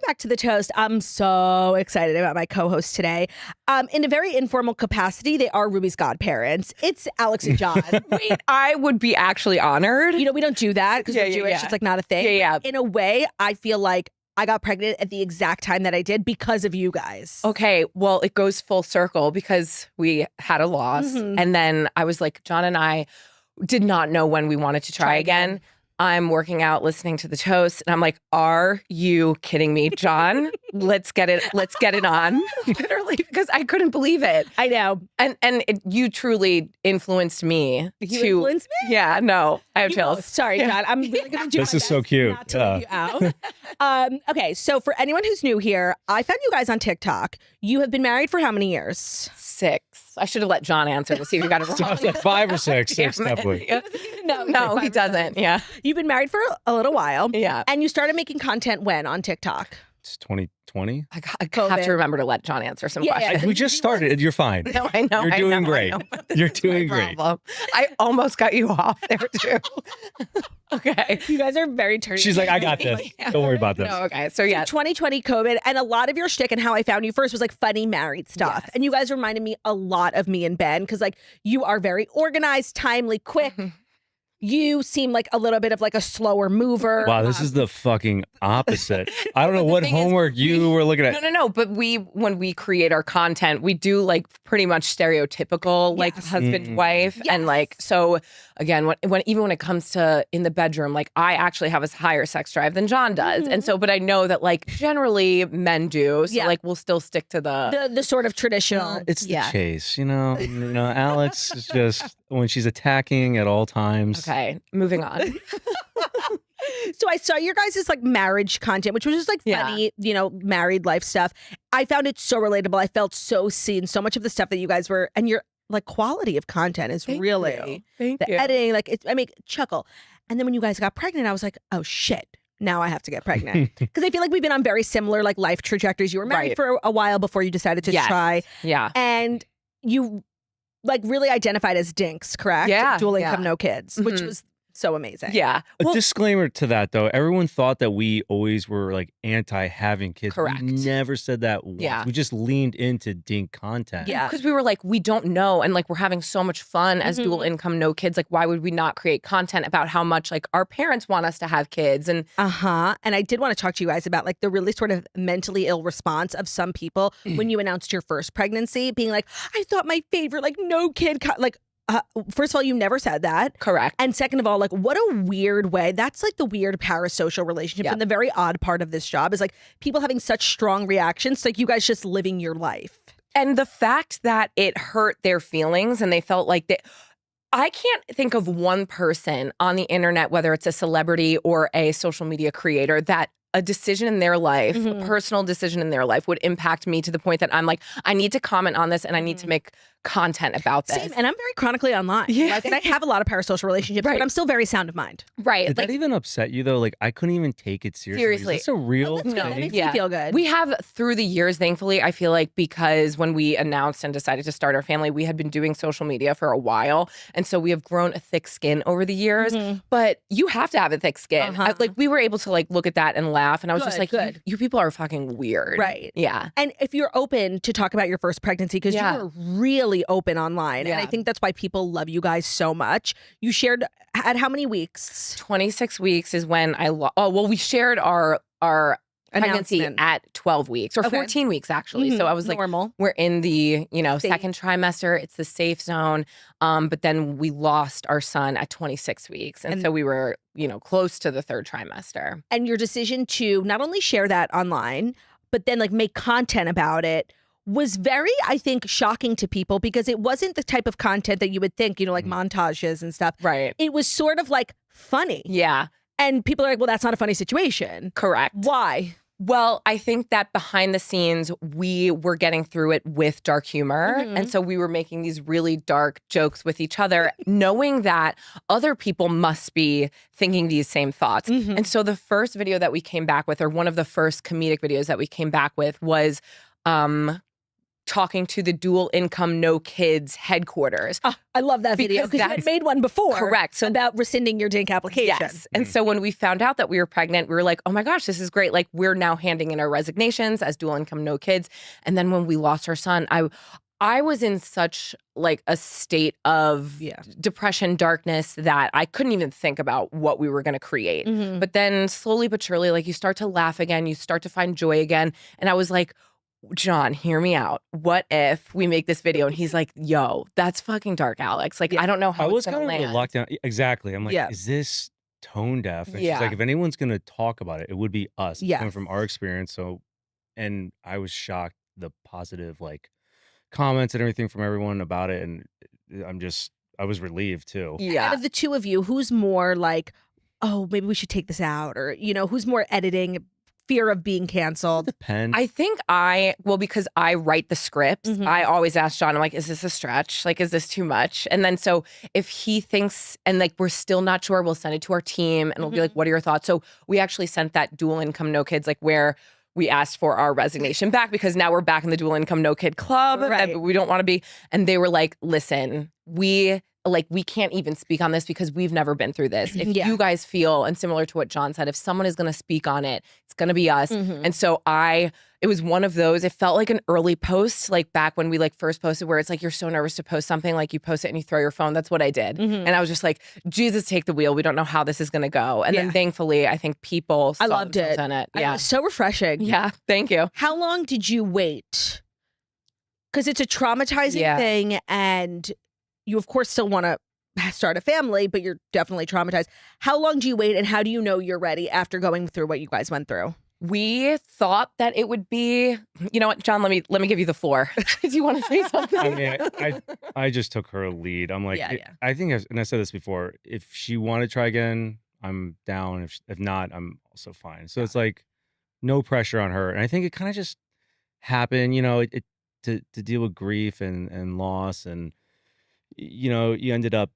back to The Toast. I'm so excited about my co-host today. In a very informal capacity, they are Ruby's godparents. It's Alex and John. Wait, I would be actually honored. You know, we don't do that because we're Jewish. Yeah. It's like not a thing. Yeah. In a way, I feel like I got pregnant at the exact time that I did because of you guys. Okay, well, it goes full circle because we had a loss. And then I was like, John and I did not know when we wanted to try again. I'm working out, listening to The Toast, and I'm like, "Are you kidding me, John? Let's get it on." Literally, because I couldn't believe it. I know, and you truly influenced me. Influenced me? Yeah, no, I have chills. Sorry, John. I'm really going to do This my is so best cute. not to leave you out. Okay, so for anyone who's new here, I found you guys on TikTok. You have been married for how many years? 6. I should have let John answer to see if you got it wrong. Like 5 or 6. 6, definitely. No, he doesn't. Yeah. You've been married for a little while. Yeah. And you started making content when on TikTok? It's 2020. I have to remember to let John answer some questions. We just started. You're fine. No, I know. You're doing great. You're doing great. I almost got you off there too. Okay. You guys are very turny. She's like, I got this. Don't worry about this. No, okay. So yeah. 2020 COVID, and a lot of your shtick and how I found you first was like funny married stuff. Yes. And you guys reminded me a lot of me and Ben because like you are very organized, timely, quick. You seem like a little bit of like a slower mover. Wow, this is the fucking opposite. I don't know what homework you were looking at. No. But when we create our content, we do like pretty much stereotypical like husband, wife. Yes. And like, so again, when it comes to in the bedroom, like I actually have a higher sex drive than John does. And so, but I know that like generally men do. So like we'll still stick to the sort of traditional. It's the chase, you know. Alex is just when she's attacking at all times. Okay, moving on. So I saw your guys' like marriage content, which was just like funny, you know, married life stuff. I found it so relatable. I felt so seen. So much of the stuff that you guys were, and your like quality of content is Thank really you. the editing. Like I mean, chuckle. And then when you guys got pregnant, I was like, oh shit. Now I have to get pregnant because I feel like we've been on very similar like life trajectories. You were married for a while before you decided to try. Yeah. And you like really identified as dinks, correct? Yeah. Dual income, no kids, which was so amazing. Yeah. A disclaimer to that, though. Everyone thought that we always were like anti-having kids. Correct. We never said that once. Yeah. We just leaned into dink content. Yeah. Because we were like, we don't know. And like, we're having so much fun as dual income, no kids. Like, why would we not create content about how much like our parents want us to have kids? And And I did want to talk to you guys about like the really sort of mentally ill response of some people when you announced your first pregnancy, being like, I thought my favorite, like no kid, first of all, you never said that. correct. And second of all, like what a weird way. That's like the weird parasocial relationship. And the very odd part of this job is like people having such strong reactions, like you guys just living your life. And the fact that it hurt their feelings and they felt like I can't think of one person on the internet, whether it's a celebrity or a social media creator, that a decision in their life, a personal decision in their life would impact me to the point that I'm like, I need to comment on this and I need to make content about this. Same, and I'm very chronically online. Yeah. Like, and I have a lot of parasocial relationships, but I'm still very sound of mind. Right. Did that even upset you, though? Like, I couldn't even take it seriously. Seriously. Is this a real That's good. That thing? makes me feel good. We have through the years, thankfully, I feel like because when we announced and decided to start our family, we had been doing social media for a while. And so we have grown a thick skin over the years. But you have to have a thick skin. Like we were able to like look at that and laugh. And I was just like, you people are fucking weird. Right. Yeah. And if you're open to talk about your first pregnancy, because you were really open online. And I think that's why people love you guys so much. You shared at how many weeks? 26 weeks is when we shared our pregnancy at 12 weeks or 14 weeks actually. So I was like, normal. We're in the, second trimester. It's the safe zone. But then we lost our son at 26 weeks. And so we were, close to the third trimester. And your decision to not only share that online, but then like make content about it was very, I think, shocking to people because it wasn't the type of content that you would think, like montages and stuff. Right. It was sort of like funny. Yeah. And people are like, well, that's not a funny situation. Correct. Why? Well, I think that behind the scenes, we were getting through it with dark humor. And so we were making these really dark jokes with each other, knowing that other people must be thinking these same thoughts. And so the first video that we came back with, or one of the first comedic videos that we came back with was talking to the dual income, no kids headquarters. Oh, I love that video because you had made one before. Correct. So about rescinding your DINK application. Yes. And so when we found out that we were pregnant, we were like, oh my gosh, this is great. Like we're now handing in our resignations as dual income, no kids. And then when we lost our son, I was in such like a state of depression, darkness that I couldn't even think about what we were going to create. But then slowly but surely, like you start to laugh again, you start to find joy again. And I was like, John, hear me out. What if we make this video? And he's like, yo, that's fucking dark, Alex. Like, I don't know how it's going to land. Lockdown. Exactly. I'm like, is this tone deaf? And she's like, if anyone's going to talk about it, it would be us. It's coming from our experience. So, and I was shocked, the positive, like, comments and everything from everyone about it. And I was relieved too. Yeah. Out of the two of you, who's more like, oh, maybe we should take this out? Or, who's more editing, fear of being canceled? Depends. I think because I write the scripts, I always ask John, I'm like, is this a stretch? Like, is this too much? And then so if he thinks, and like, we're still not sure, we'll send it to our team and we'll be like, what are your thoughts? So we actually sent that dual income, no kids, like where we asked for our resignation back because now we're back in the dual income, no kid club. Right. We don't want to be. And they were like, listen, we can't even speak on this because we've never been through this. If you guys feel, and similar to what John said, if someone is going to speak on it, it's going to be us. And so it was one of those, it felt like an early post, like back when we like first posted where it's like, you're so nervous to post something, like you post it and you throw your phone. That's what I did. And I was just like, Jesus, take the wheel. We don't know how this is going to go. And then thankfully, I think people saw loved it. In it. Yeah. It was so refreshing. Yeah. Thank you. How long did you wait? Because it's a traumatizing thing and you, of course, still want to start a family, but you're definitely traumatized. How long do you wait and how do you know you're ready after going through what you guys went through? We thought that it would be, you know what, John, let me give you the floor. Do you want to say something? I mean, I just took her lead. I'm like, I think, and I said this before, if she wanted to try again, I'm down. If not, I'm also fine. So it's like no pressure on her. And I think it kind of just happened, to deal with grief and loss and, you ended up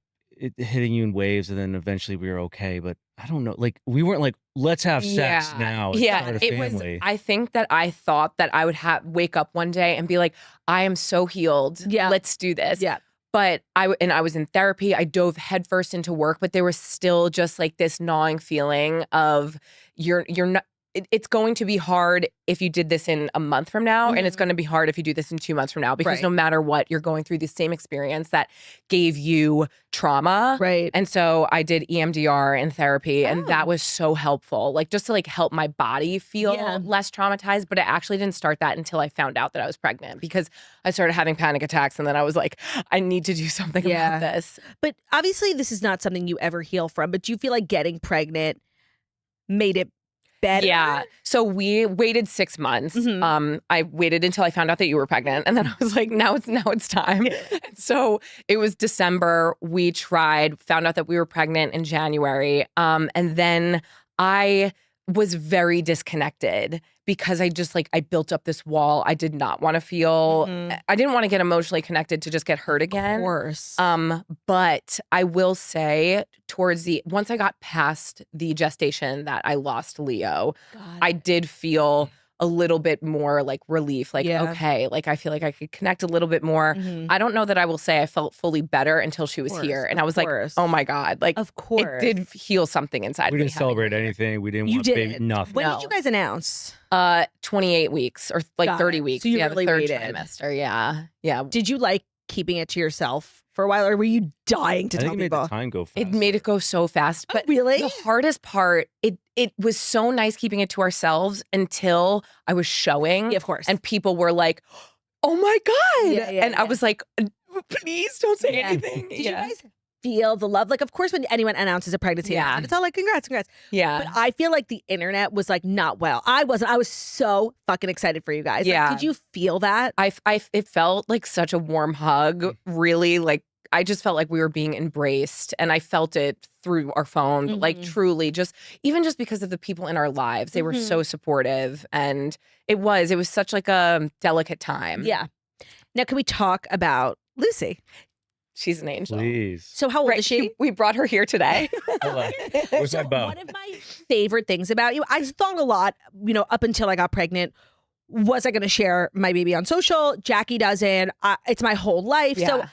hitting you in waves and then eventually we were okay. But I don't know, like we weren't like, let's have sex now. It was, I think that I thought that I would wake up one day and be like, I am so healed. Yeah. Let's do this. Yeah. But I was in therapy. I dove headfirst into work, but there was still just like this gnawing feeling of you're not, it's going to be hard if you did this in a month from now, and it's going to be hard if you do this in 2 months from now, because no matter what, you're going through the same experience that gave you trauma. Right. And so I did EMDR and therapy, and that was so helpful, like just to like help my body feel less traumatized. But I actually didn't start that until I found out that I was pregnant, because I started having panic attacks, and then I was like, I need to do something about this. But obviously, this is not something you ever heal from. But do you feel like getting pregnant made it better? Yeah. So we waited 6 months. I waited until I found out that you were pregnant. And then I was like, now it's time. So it was December. We tried, found out that we were pregnant in January. And then I was very disconnected because I just I built up this wall. I did not want to feel, I didn't want to get emotionally connected to just get hurt again. Of course. But I will say once I got past the gestation that I lost Leo, I did feel a little bit more like relief, okay, like I feel like I could connect a little bit more. I don't know that I will say I felt fully better until she was here. And I was like, oh my God, like, of course, it did heal something inside. We didn't celebrate anything. We didn't want baby, nothing. When did you guys announce? 28 weeks or like 30 weeks. So you really the third waited. Trimester. Yeah. Yeah. Did you like keeping it to yourself for a while, or were you dying to tell people? It made the time go fast. It made it go so fast. But really? The hardest part, it was so nice keeping it to ourselves until I was showing. Yeah, of course. And people were like, oh my God. And I was like, please don't say anything. Did you guys feel the love? Like, of course, when anyone announces a pregnancy, it's all like, congrats. Yeah. But I feel like the internet was like not well. I wasn't. I was so fucking excited for you guys. Yeah. Like, did you feel that? It felt like such a warm hug, really. Like, I just felt like we were being embraced, and I felt it through our phone, like truly even just because of the people in our lives. They were so supportive, and it was such like a delicate time. Yeah. Now, can we talk about Lucy? She's an angel. Please. So how old is she? We brought her here today. What's that about? One of my favorite things about you, I thought a lot, up until I got pregnant. was I going to share my baby on social? Jackie doesn't. It's my whole life. So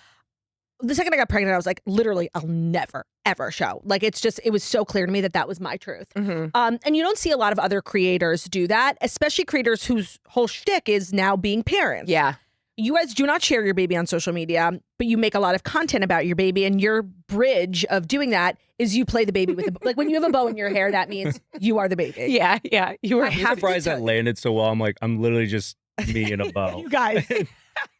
the second I got pregnant, I was like, literally, I'll never, ever show. Like, it was so clear to me that that was my truth. And you don't see a lot of other creators do that, especially creators whose whole shtick is now being parents. Yeah. You guys do not share your baby on social media, but you make a lot of content about your baby. And your bridge of doing that is you play the baby with like when you have a bow in your hair, that means you are the baby. Yeah. Yeah. You were surprised that landed so well. I'm like, I'm literally just me in a bow. You guys.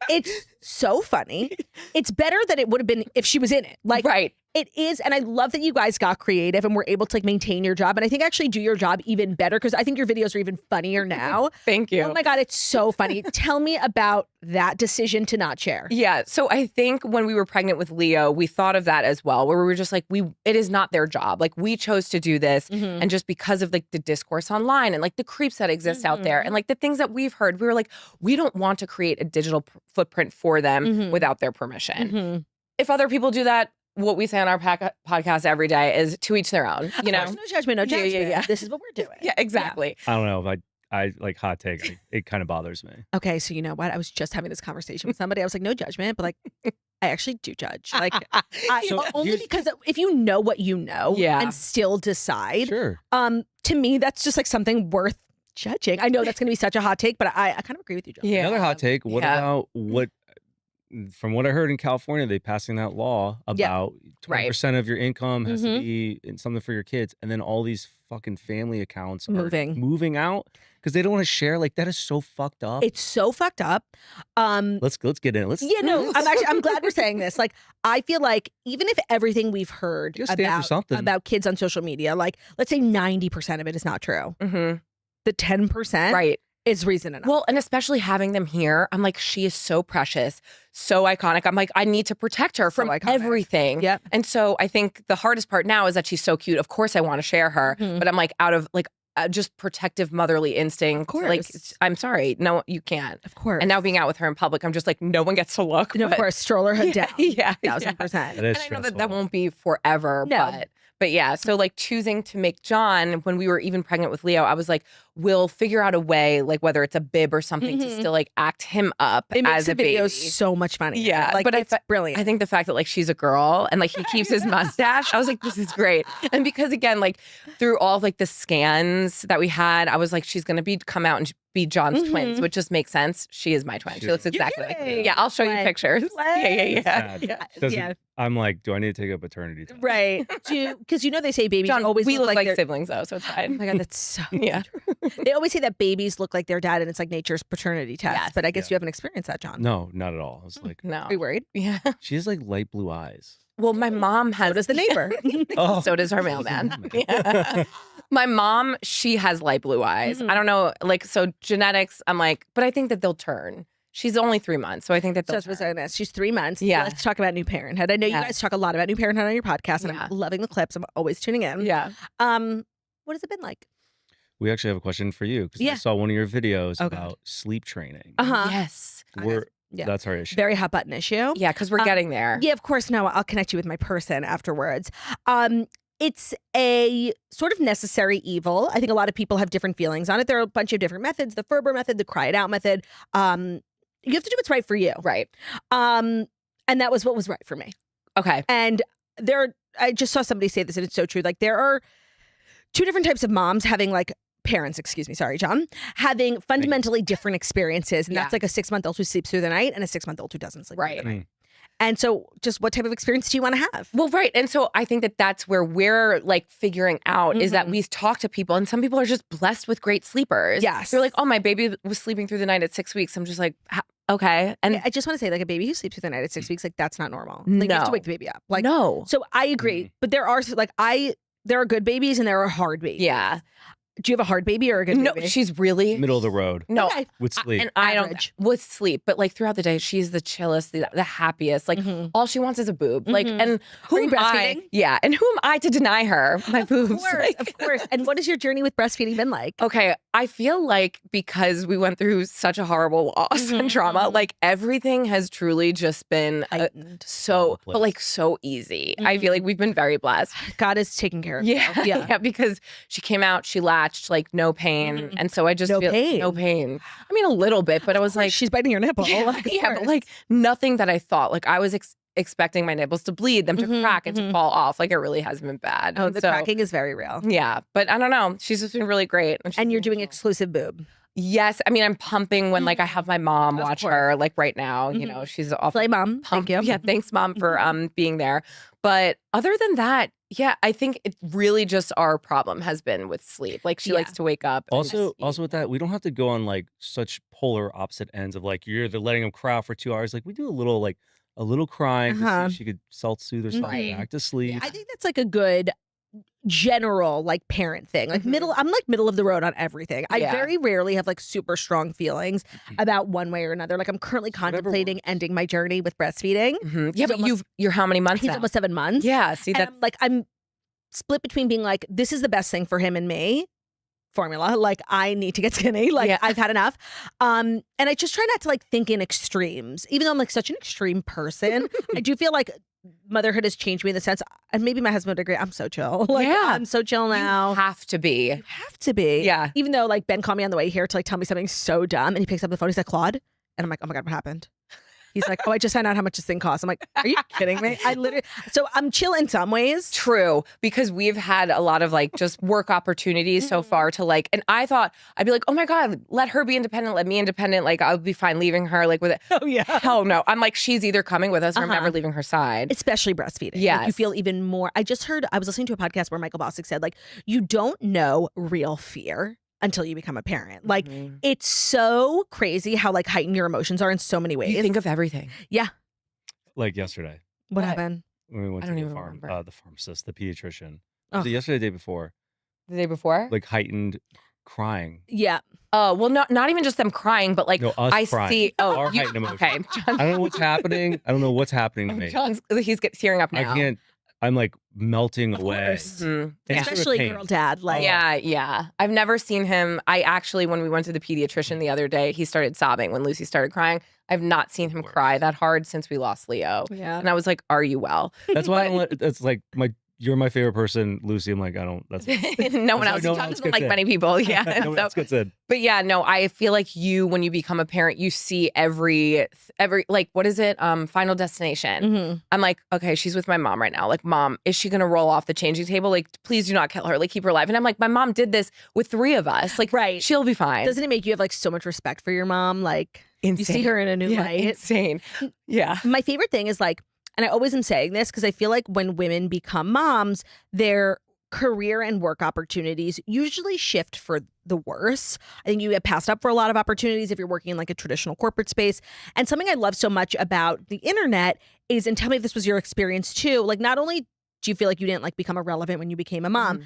It's so funny. It's better than it would have been if she was in it. Like, right. It is. And I love that you guys got creative and were able to like maintain your job. And I think actually do your job even better because I think your videos are even funnier now. Thank you. Oh my God, it's so funny. Tell me about that decision to not share. Yeah. So I think when we were pregnant with Leo, we thought of that as well, where we were just like, it is not their job. Like we chose to do this. And just because of like the discourse online and like the creeps that exist out there and like the things that we've heard, we were like, we don't want to create a digital footprint for them without their permission. If other people do that, what we say on our podcast every day is to each their own, you know? No judgment, no judgment. Yeah. This is what we're doing. Yeah, exactly. I don't know if I like hot take. It kind of bothers me. Okay, so you know what? I was just having this conversation with somebody. I was like, no judgment, but like, I actually do judge. Like, only because if you know what you know and still decide, to me, that's just like something worth judging. I know that's going to be such a hot take, but I kind of agree with you, John. Yeah. Another hot take. What about from what I heard in California, they passing that law about 20% of your income has to be in something for your kids, and then all these fucking family accounts are moving out because they don't want to share. Like that is so fucked up. It's so fucked up. Let's get in. I'm glad we're saying this. Like I feel like even if everything we've heard about kids on social media, like let's say 90% of it is not true, the 10% is reason enough. Well, and especially having them here, I'm like, she is so precious, so iconic. I'm like, I need to protect her from everything. Yep. And so I think the hardest part now is that she's so cute. Of course I want to share her, but I'm like out of like just protective motherly instinct. Of course. Like, I'm sorry. No, you can't. Of course. And now being out with her in public, I'm just like, no one gets to look. No, of course. Stroller her down. 1000%. And I know that won't be forever, but yeah, so like choosing to make John, when we were even pregnant with Leo, I was like, we'll figure out a way, like whether it's a bib or something to still like act him up as a baby. It makes the videos so much funny. Yeah. Like, but it's brilliant. I think the fact that like she's a girl and like he keeps his mustache, I was like, this is great. And because again, like through all of like the scans that we had, I was like, she's going to come out and be John's twins, which just makes sense. She is my twin. She looks exactly like me. Yeah, I'll show you pictures. Yeah. I'm like, do I need to take a paternity test? Right. Because you know they say babies John, always we look like siblings though, so it's fine. Oh my God, that's so true. They always say that babies look like their dad and it's like nature's paternity test. Yes. But I guess you haven't experienced that, John. No, not at all. I was like, no. Are you worried? Yeah. She has like light blue eyes. Well, my mom has. So does the neighbor. So does our mailman. My mom, she has light blue eyes. I don't know, like, so genetics, I'm like, but I think that they'll turn. She's only 3 months, so I think that they'll turn. She's 3 months. Yeah. Let's talk about new parenthood. I know you guys talk a lot about new parenthood on your podcast, and I'm loving the clips. I'm always tuning in. Yeah. What has it been like? We actually have a question for you because I saw one of your videos about sleep training. Yes. That's our issue. Very hot button issue. Yeah, because we're getting there. Yeah, of course. No, I'll connect you with my person afterwards. It's a sort of necessary evil. I think a lot of people have different feelings on it. There are a bunch of different methods, the Ferber method, the cry it out method. You have to do what's right for you. Right. And that was what was right for me. Okay. And I just saw somebody say this and it's so true. Like there are 2 different types of moms having parents, excuse me, sorry, John, having fundamentally different experiences. And that's like a 6-month-old who sleeps through the night and a 6-month-old who doesn't sleep through the night. And so just what type of experience do you want to have? Well, right. And so I think that that's where we're like figuring out is that we talk to people and some people are just blessed with great sleepers. Yes. They're like, oh, my baby was sleeping through the night at 6 weeks. I'm just like, okay. And I just want to say, like, a baby who sleeps through the night at 6 weeks, like, that's not normal. Like, you have to wake the baby up. Like, no. So I agree. But there are, there are good babies and there are hard babies. Yeah. Do you have a hard baby or a good baby? No, she's really middle of the road. No, with sleep. And I don't with sleep, but like throughout the day, she's the chillest, the happiest. Like all she wants is a boob. Like, and who am I? Yeah, and who am I to deny her my boobs? Of course. And what has your journey with breastfeeding been like? Okay, I feel like because we went through such a horrible loss and trauma, like everything has truly just been so easy. I feel like we've been very blessed. God is taking care of you. Yeah, because she came out, she latched, like no pain. And so I just feel no pain. I mean, a little bit, but I was like, she's biting your nipple. But like nothing that I thought. Like I was expecting my nipples to bleed, them to crack and to fall off. Like it really has been bad. Oh, the cracking is very real. Yeah, but I don't know. She's just been really great. And you're doing exclusive boob. Yes. I mean, I'm pumping when like I have my mom watch her like right now. You know, she's off. Play mom. Thank you. Yeah, thanks mom for being there. But other than that, yeah, I think it really just our problem has been with sleep. Like she likes to wake up. Also with that, we don't have to go on like such polar opposite ends of like you're either letting them cry out for 2 hours. Like we do a little crying to see if she could self-soothe herself back to sleep. I think that's like a good general like parent thing. Like I'm like middle of the road on everything. I very rarely have like super strong feelings about one way or another. Like I'm currently contemplating ending my journey with breastfeeding. Yeah, but you're how many months He's now? almost 7 months. Yeah, see that. I'm split between being like, this is the best thing for him and me. Formula, like I need to get skinny, like I've had enough, and I just try not to like think in extremes, even though I'm like such an extreme person. I do feel like motherhood has changed me in the sense, and maybe my husband would agree, I'm so chill. Like I'm so chill now. You have to be. You have to be. Yeah. Even though like Ben called me on the way here to like tell me something so dumb, and he picks up the phone, he's like, Claude, and I'm like, oh my God, what happened? He's like, oh, I just found out how much this thing costs. I'm like, are you kidding me? So I'm chill in some ways. True, because we've had a lot of like just work opportunities so far to like, and I thought I'd be like, oh my God, let her be independent, let me independent. Like I'll be fine leaving her like with it. Oh yeah. Hell no. I'm like, she's either coming with us or I'm never leaving her side. Especially breastfeeding. Yeah. Like, you feel even more. I was listening to a podcast where Michael Bosick said like, you don't know real fear until you become a parent. Like it's so crazy how like heightened your emotions are in so many ways. You think of everything. Yeah. Like yesterday. What happened? When we went I to don't the even farm, remember. the pharmacist, the pediatrician. Was it yesterday, the day before? The day before? Like heightened crying. Yeah. Oh, well, not even just them crying, but like us crying. See. Oh, our heightened emotions. Okay. I don't know what's happening. I don't know what's happening to me. He's tearing up now. I can't. I'm like melting away. Especially girl dad. Like yeah. I've never seen him. I actually, when we went to the pediatrician the other day, he started sobbing when Lucy started crying. I've not seen him cry that hard since we lost Leo. Yeah. And I was like, are you well? That's why I don't let, that's like you're my favorite person, Lucy. I'm like, I don't, that's no one else. No He one talks else to like gets many people. Yeah. no one else gets in. But yeah, no, I feel like when you become a parent, you see every like, what is it? Final Destination. I'm like, okay, she's with my mom right now. Like, mom, is she gonna roll off the changing table? Like, please do not kill her. Like, keep her alive. And I'm like, my mom did this with 3 of us. Like, she'll be fine. Doesn't it make you have like so much respect for your mom? Like, insane. You see her in a new light. Insane. Yeah. My favorite thing is like, and I always am saying this because I feel like when women become moms, their career and work opportunities usually shift for the worse. I think you get passed up for a lot of opportunities if you're working in like a traditional corporate space. And something I love so much about the internet is, and tell me if this was your experience too, like not only do you feel like you didn't like become irrelevant when you became a mom,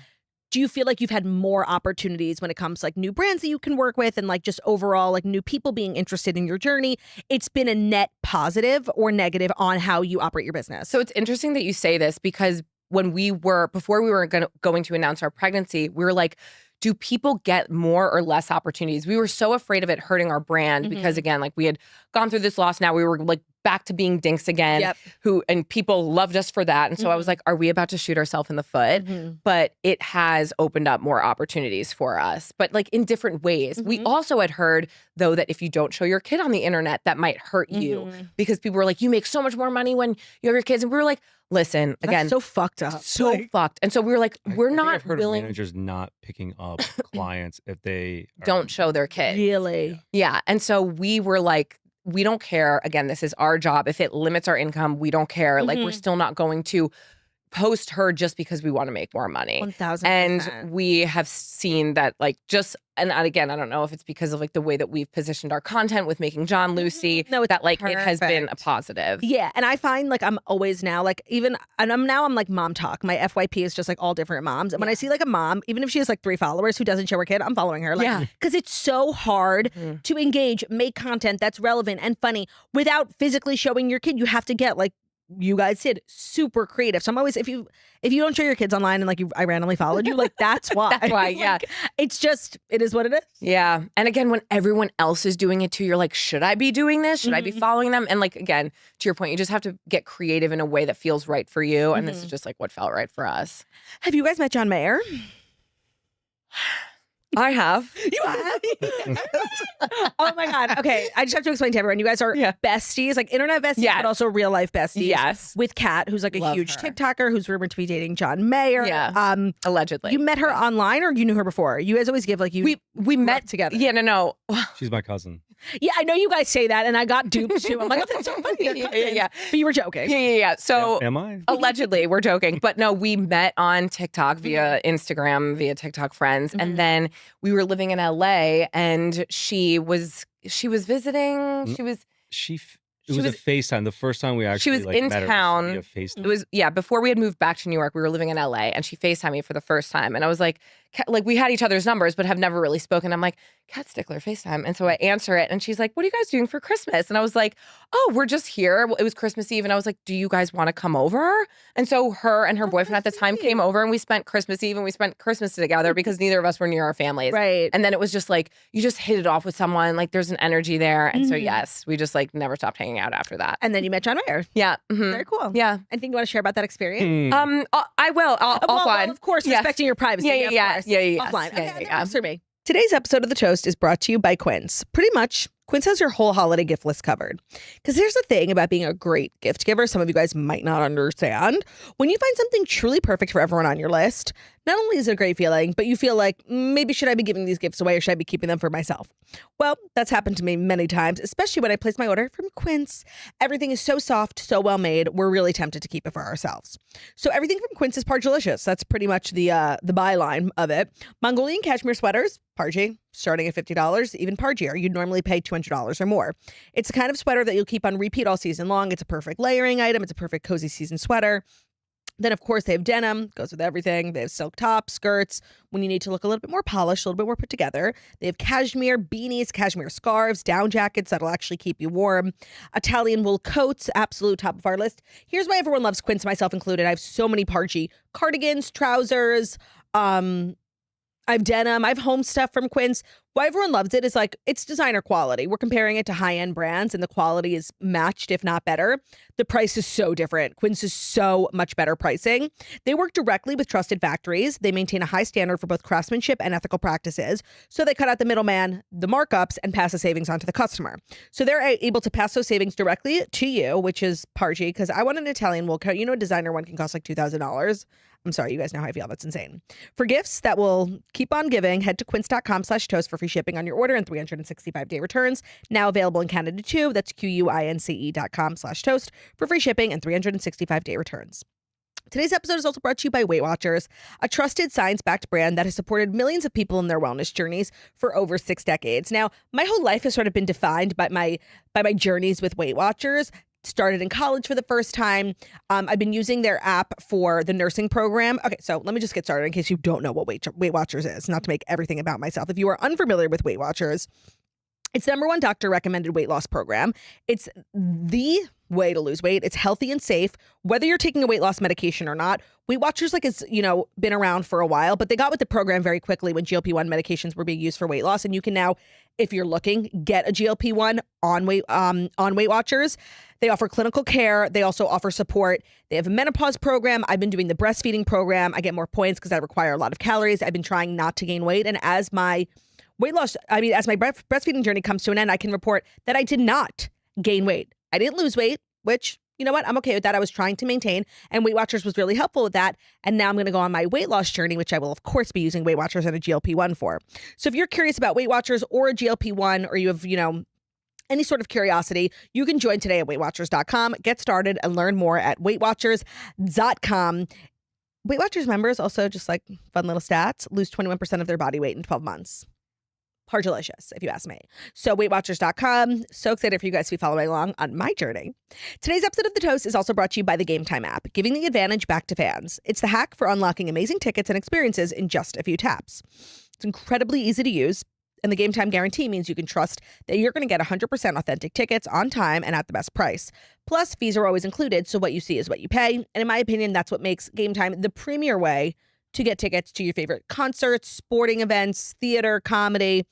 do you feel like you've had more opportunities when it comes to like new brands that you can work with and like just overall like new people being interested in your journey? It's been a net positive or negative on how you operate your business. So it's interesting that you say this because before we were going to announce our pregnancy, we were like, do people get more or less opportunities? We were so afraid of it hurting our brand because again, like we had gone through this loss. Now we were like back to being dinks again, and people loved us for that. And so I was like, are we about to shoot ourselves in the foot? But it has opened up more opportunities for us, but like in different ways. We also had heard though that if you don't show your kid on the internet, that might hurt you because people were like, you make so much more money when you have your kids. And we were like, listen, again, that's so fucked up. So fucked. And so we were like, we're not I've heard willing. Of managers not picking up clients if they don't show their kids. Really? Yeah. And so we were like, we don't care. Again, this is our job. If it limits our income, we don't care. Like we're still not going to post her just because we want to make more money. 1000%. And we have seen that like and again, I don't know if it's because of like the way that we've positioned our content with making John Lucy, that like it has been a positive. Yeah. And I find like I'm always now like I'm like mom talk. My FYP is just like all different moms. And when I see like a mom, even if she has like 3 followers who doesn't show her kid, I'm following her. Like, because it's so hard to engage, make content that's relevant and funny without physically showing your kid. You have to get like you guys did. Super creative. So I'm always, if you don't show your kids online and like I randomly followed you, like that's why. That's why, yeah. Like, it is what it is. Yeah. And again, when everyone else is doing it too, you're like, should I be doing this? Should I be following them? And like, again, to your point, you just have to get creative in a way that feels right for you. And this is just like what felt right for us. Have you guys met John Mayer? I have. You have? Oh my God. Okay. I just have to explain to everyone. You guys are besties, like internet besties, but also real life besties. Yes. With Kat, who's like a huge her. TikToker who's rumored to be dating John Mayer. Yeah. Allegedly. You met her online or you knew her before? You guys always give like we met together. Yeah, no. She's my cousin. Yeah, I know you guys say that, and I got duped too. I'm like, oh, that's so funny. Yeah. But you were joking. Yeah. So am I? Allegedly, we're joking. But no, we met on TikTok via Instagram, via TikTok friends. And then we were living in LA and she was visiting. It was a FaceTime. The first time we actually she was like, in met town. Her, FaceTime. It was before we had moved back to New York, we were living in LA and she FaceTimed me for the first time. And I was like we had each other's numbers, but have never really spoken. I'm like, Kat Stickler, FaceTime. And so I answer it and she's like, what are you guys doing for Christmas? And I was like, oh, we're just here. It was Christmas Eve. And I was like, do you guys want to come over? And so her and her boyfriend at the time came over and we spent Christmas Eve and we spent Christmas together because neither of us were near our families. Right. And then it was just like, you just hit it off with someone. Like there's an energy there. And so yes, we just like never stopped hanging out after that. And then you met John Mayer. Yeah. Very cool. Yeah. Anything you want to share about that experience? I will. Offline. Well, of course, respecting your privacy. Yeah. Offline. Yeah. For me. Today's episode of The Toast is brought to you by Quince. Pretty much, Quince has your whole holiday gift list covered. Because here's the thing about being a great gift giver, some of you guys might not understand. When you find something truly perfect for everyone on your list, not only is it a great feeling, but you feel like, maybe should I be giving these gifts away or should I be keeping them for myself? Well, that's happened to me many times, especially when I place my order from Quince. Everything is so soft, so well made, we're really tempted to keep it for ourselves. So everything from Quince is Pargelicious. That's pretty much the byline of it. Mongolian cashmere sweaters, Pargy, starting at $50, even Pargier. You'd normally pay $200 or more. It's the kind of sweater that you'll keep on repeat all season long. It's a perfect layering item. It's a perfect cozy season sweater. Then, of course, they have denim, goes with everything. They have silk tops, skirts, when you need to look a little bit more polished, a little bit more put together. They have cashmere beanies, cashmere scarves, down jackets that'll actually keep you warm. Italian wool coats, absolute top of our list. Here's why everyone loves Quince, myself included. I have so many Pargy cardigans, trousers, I have denim. I have home stuff from Quince. Why everyone loves it is like it's designer quality. We're comparing it to high-end brands and the quality is matched, if not better. The price is so different. Quince is so much better pricing. They work directly with trusted factories. They maintain a high standard for both craftsmanship and ethical practices. So they cut out the middleman, the markups, and pass the savings on to the customer. So they're able to pass those savings directly to you, which is Pargy, because I want an Italian wool coat. You know, a designer one can cost like $2,000. I'm sorry, you guys know how I feel. That's insane. For gifts that will keep on giving, head to quince.com/toast for free shipping on your order and 365-day returns. Now available in Canada too. That's QUINCE.com/toast for free shipping and 365-day returns. Today's episode is also brought to you by Weight Watchers, a trusted science-backed brand that has supported millions of people in their wellness journeys for over 6 decades. Now, my whole life has sort of been defined by my journeys with Weight Watchers. Started in college for the first time. I've been using their app for the nursing program. Okay, so let me just get started in case you don't know what Weight Watchers is, not to make everything about myself. If you are unfamiliar with Weight Watchers, it's the #1 doctor recommended weight loss program. It's the way to lose weight. It's healthy and safe, whether you're taking a weight loss medication or not. Weight Watchers has, been around for a while, but they got with the program very quickly when GLP-1 medications were being used for weight loss. And you can now, if you're looking, get a GLP-1 on Weight Watchers. They offer clinical care. They also offer support. They have a menopause program. I've been doing the breastfeeding program. I get more points because I require a lot of calories. I've been trying not to gain weight. And as my breastfeeding journey comes to an end, I can report that I did not gain weight. I didn't lose weight, which, you know what? I'm okay with that. I was trying to maintain, and Weight Watchers was really helpful with that. And now I'm going to go on my weight loss journey, which I will, of course, be using Weight Watchers and a GLP-1 for. So if you're curious about Weight Watchers or a GLP-1, or you have, any sort of curiosity, you can join today at WeightWatchers.com. Get started and learn more at WeightWatchers.com. Weight Watchers members also, just like fun little stats, lose 21% of their body weight in 12 months. Pargelicious, if you ask me. So WeightWatchers.com. So excited for you guys to be following along on my journey. Today's episode of The Toast is also brought to you by the Game Time app, giving the advantage back to fans. It's the hack for unlocking amazing tickets and experiences in just a few taps. It's incredibly easy to use. And the Game Time guarantee means you can trust that you're going to get 100% authentic tickets on time and at the best price. Plus, fees are always included, so what you see is what you pay. And in my opinion, that's what makes Game Time the premier way to get tickets to your favorite concerts, sporting events, theater, comedy,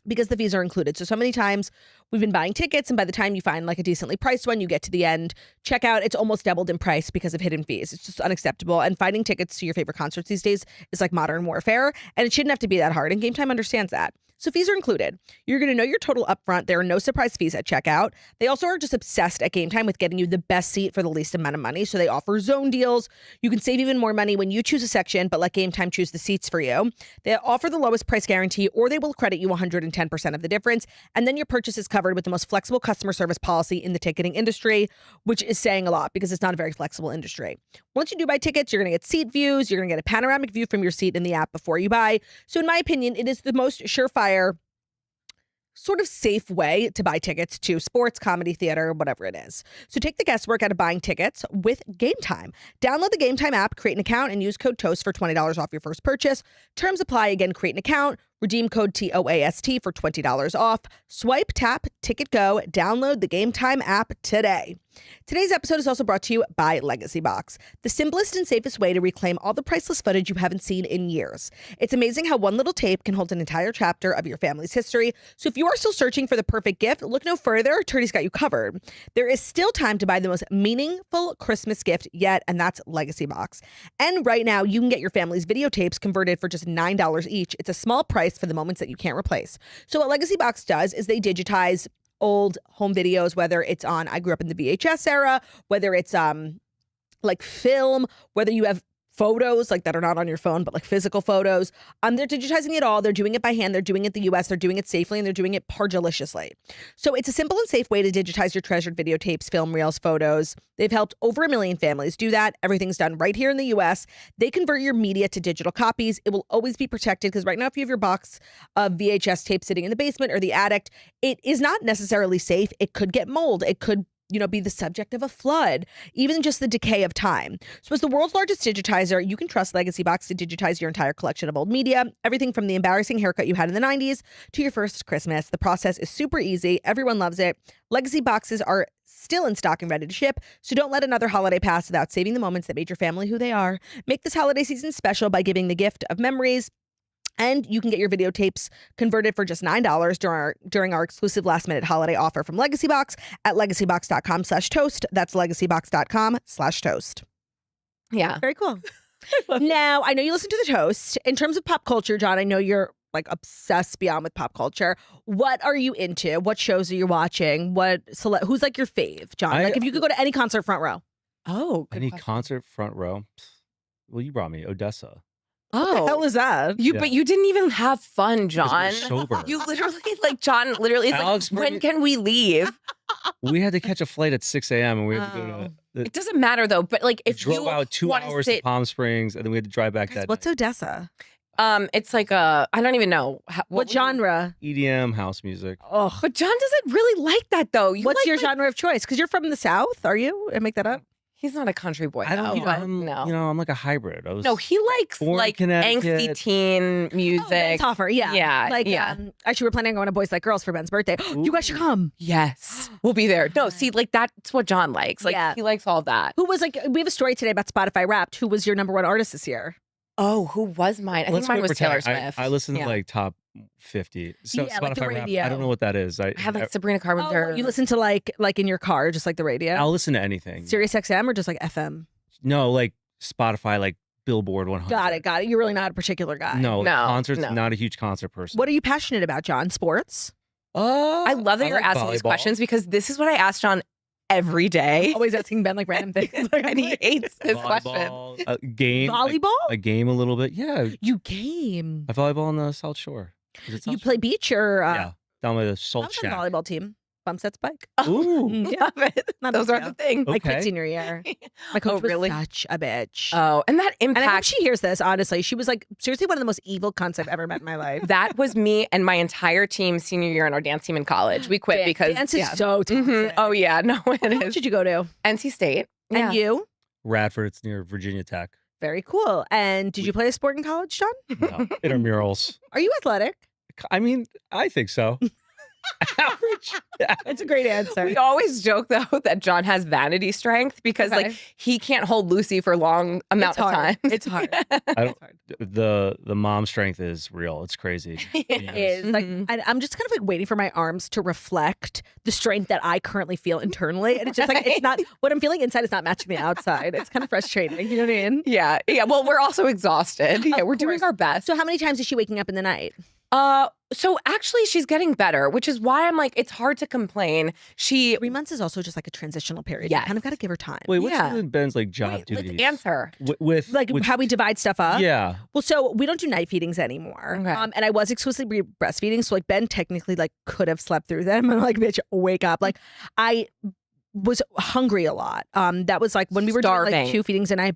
because the fees are included. So many times we've been buying tickets, and by the time you find like a decently priced one, you get to the end, checkout, it's almost doubled in price because of hidden fees. It's just unacceptable. And finding tickets to your favorite concerts these days is like modern warfare, and it shouldn't have to be that hard. And Game Time understands that. So fees are included. You're going to know your total upfront. There are no surprise fees at checkout. They also are just obsessed at Game Time with getting you the best seat for the least amount of money. So they offer zone deals. You can save even more money when you choose a section, but let Game Time choose the seats for you. They offer the lowest price guarantee, or they will credit you 110% of the difference. And then your purchase is covered with the most flexible customer service policy in the ticketing industry, which is saying a lot because it's not a very flexible industry. Once you do buy tickets, you're going to get seat views. You're going to get a panoramic view from your seat in the app before you buy. So in my opinion, it is the most surefire, sort of safe way to buy tickets to sports, comedy, theater, whatever it is. So take the guesswork out of buying tickets with Game Time. Download the Game Time app, create an account, and use code TOAST for $20 off your first purchase. Terms apply. Again, create an account, redeem code TOAST for $20 off. Swipe, tap, ticket, go. Download the Game Time app today. Today's episode is also brought to you by Legacy Box, the simplest and safest way to reclaim all the priceless footage you haven't seen in years. It's amazing how one little tape can hold an entire chapter of your family's history. So if you are still searching for the perfect gift, look no further. Turdy's got you covered. There is still time to buy the most meaningful Christmas gift yet, and that's Legacy Box. And right now, you can get your family's videotapes converted for just $9 each. It's a small price for the moments that you can't replace. So what Legacy Box does is they digitize old home videos, whether it's on, I grew up in the VHS era, whether it's like film, whether you have photos like that are not on your phone, but like physical photos. They're digitizing it all. They're doing it by hand. They're doing it the US. They're doing it safely, and they're doing it pardeliciously. So it's a simple and safe way to digitize your treasured videotapes, film reels, photos. They've helped over 1 million families do that. Everything's done right here in the US. They convert your media to digital copies. It will always be protected because right now, if you have your box of VHS tape sitting in the basement or the attic, it is not necessarily safe. It could get mold. It could be the subject of a flood, even just the decay of time. So as the world's largest digitizer, you can trust Legacy Box to digitize your entire collection of old media, everything from the embarrassing haircut you had in the 90s to your first Christmas. The process is super easy. Everyone loves it. Legacy Boxes are still in stock and ready to ship, so don't let another holiday pass without saving the moments that made your family who they are. Make this holiday season special by giving the gift of memories. And you can get your videotapes converted for just $9 during our exclusive last-minute holiday offer from Legacy Box at legacybox.com/toast. That's legacybox.com/toast. Yeah. Very cool. Now, I know you listen to the Toast. In terms of pop culture, John, I know you're like obsessed beyond with pop culture. What are you into? What shows are you watching? Who's like your fave, John? Like if you could go to any concert front row. Oh, any concert front row? Well, you brought me Odessa. What the hell is that? But you didn't even have fun, John. Sober. You literally, John literally is Alex, like, when can we leave? We had to catch a flight at 6 a.m. and we had to go to... It doesn't matter though, but like if drove you out 2 hours to Palm Springs, and then we had to drive back that What's night. Odessa? It's like I don't even know. What genre? EDM, house music. Oh, but John doesn't really like that though. What's your genre of choice? Because you're from the South, are you? I make that up. He's not a country boy. I don't. though, I'm like a hybrid. No, he likes like angsty teen music. Ben Toffer, yeah. Yeah. Actually, we're planning on going to Boys Like Girls for Ben's birthday. You guys should come. Yes, we'll be there. No, see, like that's what John likes. Like he likes all that. Who was like? We have a story today about Spotify Wrapped. Who was your number one artist this year? Oh, who was mine? I think mine was Taylor Swift. I listened to like top 50. So Yeah, Spotify like the radio. Rap, I don't know what that is. I had like Sabrina Carpenter. You listen to like in your car, just like the radio? I'll listen to anything. Sirius XM or just like FM? No, like Spotify, like Billboard 100. Got it. You're really not a particular guy. No, concerts, not a huge concert person. What are you passionate about, John? Sports? I love that you're asking these questions because this is what I ask John every day. Always asking Ben like random things. And he hates this question. Game. Volleyball? I game a little bit. Yeah. You game? I volleyball on the South Shore. You play beach or? Yeah. Down by the Salt I was Shack. on the volleyball team. Bump set spike. Ooh. Love it. Those are the things. I quit senior year. My coach was such a bitch. Oh, and that impact. And I hope she hears this, honestly. She was like, seriously, one of the most evil cunts I've ever met in my life. That was me and my entire team senior year in our dance team in college. We quit because dance is so toxic. Mm-hmm. Oh, yeah. No, it is. What did you go to? NC State. And you? Radford. It's near Virginia Tech. Very cool. And did you play a sport in college, John? No. Intramurals. Are you athletic? I mean, I think so. Average. Yeah. It's a great answer. We always joke though that John has vanity strength because like he can't hold Lucy for long amount of time. It's hard. The mom strength is real. It's crazy. It is. Like I'm just kind of like waiting for my arms to reflect the strength that I currently feel internally. And it's just like it's not what I'm feeling inside is not matching the outside. It's kind of frustrating. You know what I mean? Yeah. Well, we're also exhausted. Yeah, we're doing our best. So how many times is she waking up in the night? So actually she's getting better, which is why I'm like, it's hard to complain. 3 months is also just like a transitional period. Yes. You kind of got to give her time. Wait, what's Ben's like job duties? Let's answer. With how we divide stuff up? Yeah. Well, so we don't do night feedings anymore. Okay. And I was exclusively breastfeeding. So like Ben technically like could have slept through them. I'm like, bitch, wake up. Like I was hungry a lot. That was like when we were doing like 2 feedings and I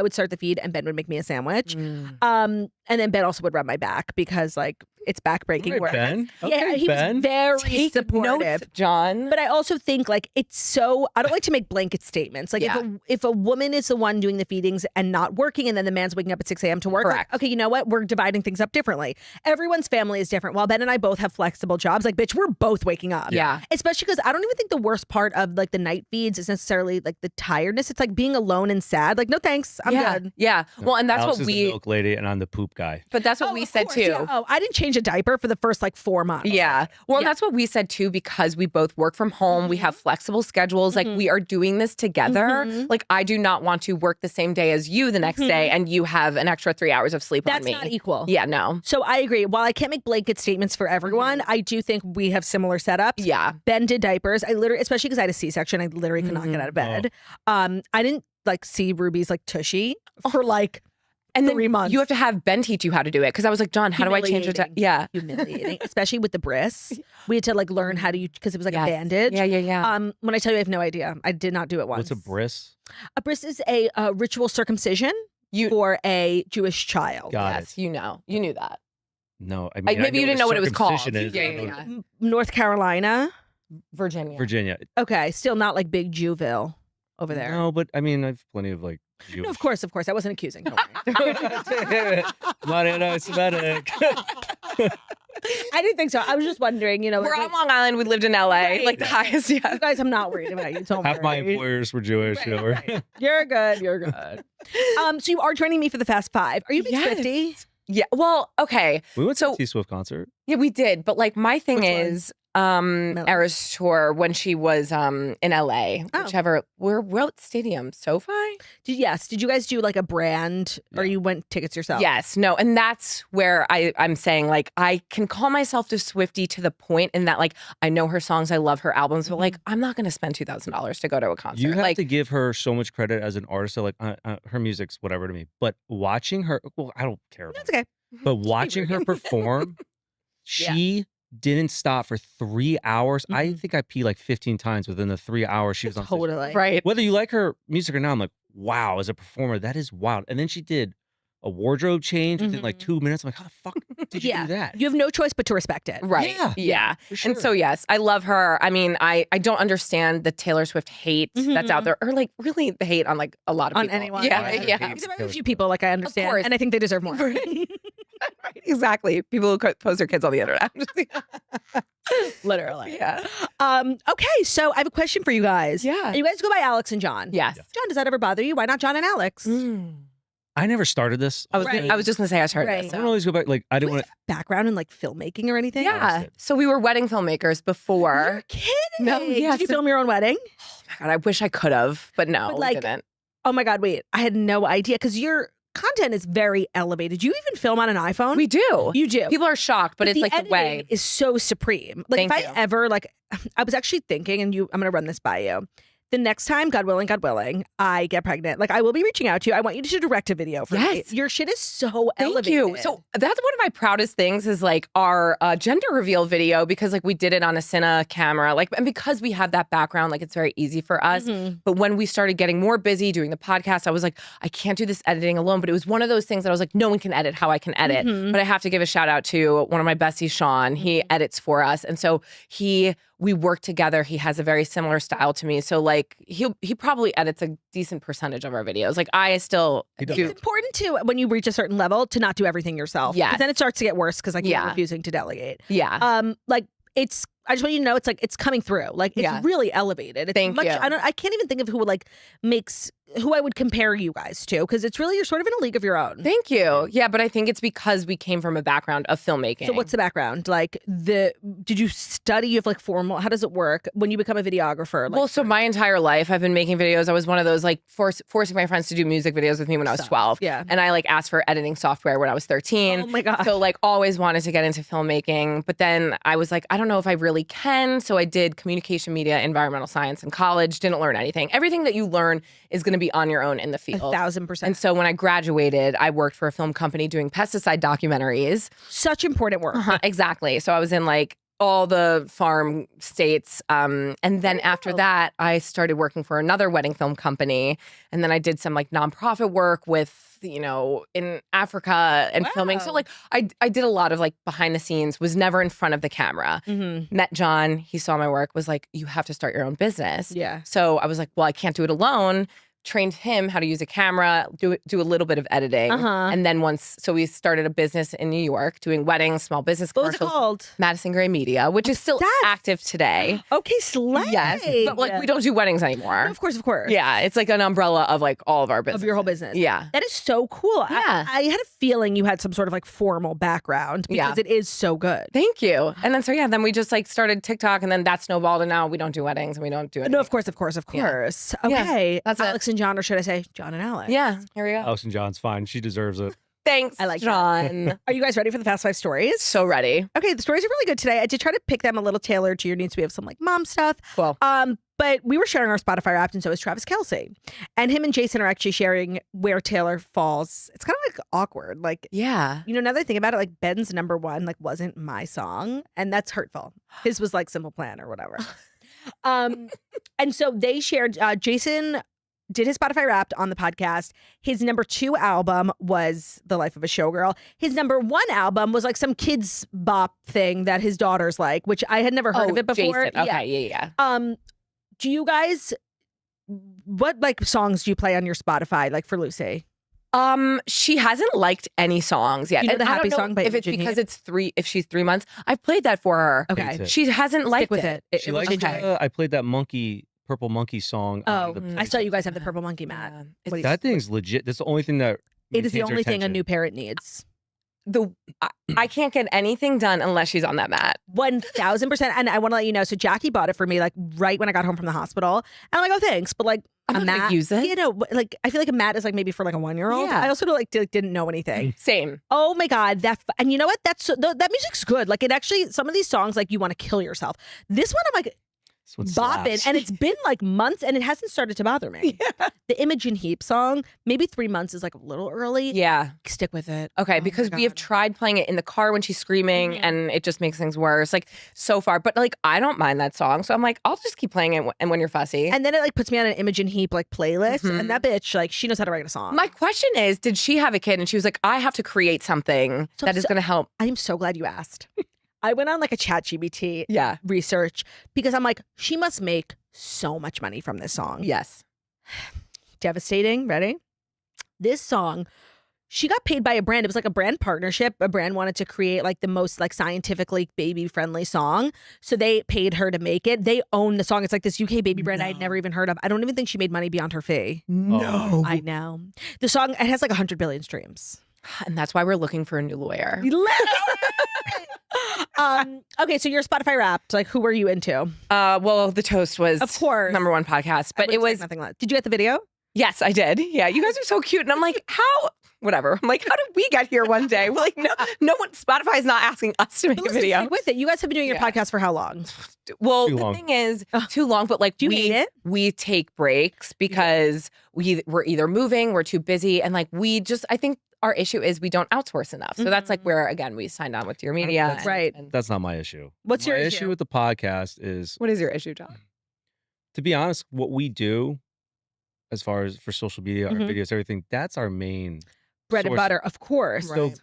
would start the feed and Ben would make me a sandwich. And then Ben also would rub my back because like it's backbreaking work. Ben? Yeah, he was very supportive. Notes, John. But I also think like it's so I don't like to make blanket statements. Like if a woman is the one doing the feedings and not working and then the man's waking up at 6 a.m. to work, like, okay, you know what? We're dividing things up differently. Everyone's family is different. While Ben and I both have flexible jobs, like bitch, we're both waking up. Yeah. Especially because I don't even think the worst part of like the night feeds is necessarily like the tiredness. It's like being alone and sad. Like, no thanks. I'm good. Yeah. Well, and that's Alex what is the milk lady and I'm the poop guy. But that's what we said too. Yeah. Oh, I didn't change a diaper for the first like 4 months. Yeah. Well, and that's what we said too, because we both work from home. We have flexible schedules. Like we are doing this together. Like I do not want to work the same day as you the next day and you have an extra 3 hours of sleep on me. That's not equal. Yeah, no. So I agree. While I can't make blanket statements for everyone, I do think we have similar setups. Yeah. Ben did diapers. I literally, especially because I had a C-section, I literally could not get out of bed. I didn't like see Ruby's like tushy for like and 3 months. You have to have Ben teach you how to do it. Because I was like, John, how do I change it? Yeah. Humiliating. Especially with the bris. We had to like learn how to use, because it was like a bandage. Yeah. When I tell you I have no idea. I did not do it once. What's a bris? A bris is a ritual circumcision for a Jewish child. Got it. You know. You knew that. No, I mean, maybe you didn't know what it was called. Yeah. North Carolina. Virginia. Okay. Still not like big Jewville over there. No, but I mean, I've plenty of like Jewish. No, of course. I wasn't accusing. Not anti-Semitic. I didn't think so. I was just wondering, you know. We're on Long Island. We lived in LA. Like the highest. Yeah. You guys, I'm not worried about you. Don't Half my employers were Jewish. Right. You're good. So you are joining me for the Fast Five. Are you being 50? Yeah. Well, okay. We went to a T-Swift concert. Yeah, we did. But like my thing is Era's tour when she was in LA, whichever. What stadium? SoFi? Did you guys do like a brand or you went tickets yourself? Yes. No. And that's where I'm saying like I can call myself a Swiftie to the point in that like I know her songs, I love her albums, but like I'm not going to spend $2,000 to go to a concert. You have to give her so much credit as an artist. So like her music's whatever to me, but watching her, well, I don't care. That's okay. But watching her perform, she didn't stop for 3 hours. I think I peed like 15 times within the 3 hours she was on stage. Totally. Right. Whether you like her music or not, I'm like, wow, as a performer, that is wild. And then she did a wardrobe change within like 2 minutes. I'm like, how the fuck did you do that? You have no choice but to respect it. Right. Yeah. Sure. And so, yes, I love her. I mean, I don't understand the Taylor Swift hate that's out there, or like really the hate on like a lot of people. On anyone. Yeah. Except for a few people, like I understand. Of course. And I think they deserve more. Right, exactly. People who post their kids on the internet. Literally. Yeah. Okay, so I have a question for you guys. Yeah. You guys go by Alex and John. Yes. John, does that ever bother you? Why not John and Alex? I never started this. I was just gonna say I started this. I don't always go back. Like I didn't want to background in like filmmaking or anything. Yeah. So we were wedding filmmakers before. You're kidding. No. Yeah. Did you film your own wedding? Oh my God, I wish I could have, but no, like, we didn't. Oh my God, wait. I had no idea because your content is very elevated. You even film on an iPhone? We do. You do. People are shocked, but it's like the way is so supreme. Like Thank if you. I ever like, I was actually thinking, and I'm gonna run this by you. The next time, God willing, I get pregnant, like I will be reaching out to you. I want you to direct a video for me. Your shit is so elevated. Thank you. So that's one of my proudest things is like our gender reveal video, because like we did it on a Cine camera, like, and because we have that background, like it's very easy for us. But when we started getting more busy doing the podcast, I was like, I can't do this editing alone. But it was one of those things that I was like, no one can edit how I can edit. But I have to give a shout out to one of my besties, Sean. He edits for us. And so we work together. He has a very similar style to me. So like, like he probably edits a decent percentage of our videos. Like I still It's important to, when you reach a certain level, to not do everything yourself. Yeah. Then it starts to get worse because like you're refusing to delegate. Yeah. Like I just want you to know it's like it's coming through. Like it's really elevated. It's Thank you. I can't even think of who like makes who I would compare you guys to, because it's really, you're sort of in a league of your own. Thank you. Yeah, but I think it's because we came from a background of filmmaking. So what's the background? Like did you study? You have like formal, how does it work when you become a videographer? Like, well, so my entire life I've been making videos. I was one of those like forcing my friends to do music videos with me when I was 12. Yeah. And I like asked for editing software when I was 13. Oh my God. So like always wanted to get into filmmaking. But then I was like, I don't know if I really can. So I did communication media, environmental science in college, didn't learn anything. Everything that you learn is going to be on your own in the field. 1,000%. And so when I graduated, I worked for a film company doing pesticide documentaries. Such important work. Exactly. So I was in like all the farm states. And then after that, I started working for another wedding film company. And then I did some like nonprofit work with, in Africa and filming. So like I did a lot of like behind the scenes, was never in front of the camera. Met John. He saw my work, was like, you have to start your own business. Yeah. So I was like, well, I can't do it alone. Trained him how to use a camera, do a little bit of editing. And then so we started a business in New York doing weddings, small business commercials. What was it called? Madison Gray Media, which is still active today. Okay, slay. Yes. But like we don't do weddings anymore. No, of course. Yeah. It's like an umbrella of like all of our business. Of your whole business. Yeah. That is so cool. Yeah. I had a feeling you had some sort of like formal background because it is so good. Thank you. And then then we just like started TikTok, and then that snowballed, and now we don't do weddings and we don't do it. No, of course. Yeah. Okay. That's Alex and John, or should I say John and Alex? Yeah. Here we go. Alex and John's fine. She deserves it. Thanks, I like John. Are you guys ready for the Fast 5 stories? So ready. Okay, the stories are really good today. I did try to pick them a little tailored to your needs. We have some like mom stuff. Cool. But we were sharing our Spotify Wrapped, and so is Travis Kelce. And him and Jason are actually sharing where Taylor falls. It's kind of like awkward. Like, Yeah. now that I think about it, like Ben's number one like wasn't my song, and that's hurtful. His was like Simple Plan or whatever. And so they shared, Jason did his Spotify Wrapped on the podcast. His number 2 album was The Life of a Showgirl. His number 1 album was like some kids bop thing that his daughters like, which I had never heard of it before. Jason. Okay, yeah. Do you guys, what like songs do you play on your Spotify, like for Lucy? She hasn't liked any songs yet. You know the Happy Song by if it's Imogen because Heap? if she's 3 months, I've played that for her. Okay. She hasn't liked Stick with it. She liked I played that Purple Monkey song. I saw you guys have the Purple Monkey mat. That thing's legit. That's the only thing that it is the maintains her only thing a attention. new parent needs. I can't get anything done unless she's on that mat. 1,000%. And I want to let you know. So Jackie bought it for me like right when I got home from the hospital. And I'm like, oh, thanks. But like I'm a not mat, gonna use it. Like I feel like a mat is like maybe for like a 1-year-old. Yeah. I also didn't know anything. Same. Oh my God. And you know what? That music's good. Like it actually, some of these songs, like you want to kill yourself. This one, I'm like, bopping, and it's been like months and it hasn't started to bother me. The Imogen Heap song, maybe 3 months is like a little early. Yeah. Stick with it. Okay, because we have tried playing it in the car when she's screaming and it just makes things worse. Like so far, but like I don't mind that song, so I'm like, I'll just keep playing it. And when you're fussy, and then it like puts me on an Imogen Heap like playlist, and that bitch like she knows how to write a song. My question is, did she have a kid and she was like, I have to create something that is going to help? I'm so glad you asked. I went on like a ChatGPT research because I'm like, she must make so much money from this song. Yes. Devastating. Ready? This song, she got paid by a brand. It was like a brand partnership. A brand wanted to create like the most like scientifically baby friendly song. So they paid her to make it. They own the song. It's like this UK baby brand I had never even heard of. I don't even think she made money beyond her fee. No. I know. The song, it has like 100 billion streams. And that's why we're looking for a new lawyer. Okay, so you're Spotify Wrapped. Like, who were you into? Well, The Toast was, of course, number 1 podcast, but it was nothing less. Did you get the video? Yes, I did. Yeah, you guys are so cute, and I'm like, how? Whatever. I'm like, how did we get here one day? We're like, no one. Spotify is not asking us to make a video. Stick with it. You guys have been doing your podcast for how long? Well, the thing is, too long. But like, do you hate it? We take breaks because we're either moving, we're too busy, and like I think. Our issue is we don't outsource enough. So that's like where, again, we signed on with Dear Media. Right. That's not my issue. What's your issue with the podcast is... What is your issue, John? To be honest, what we do as far as for social media, our videos, everything, that's our main bread and butter, of course. So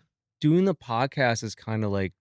doing the podcast is kind of like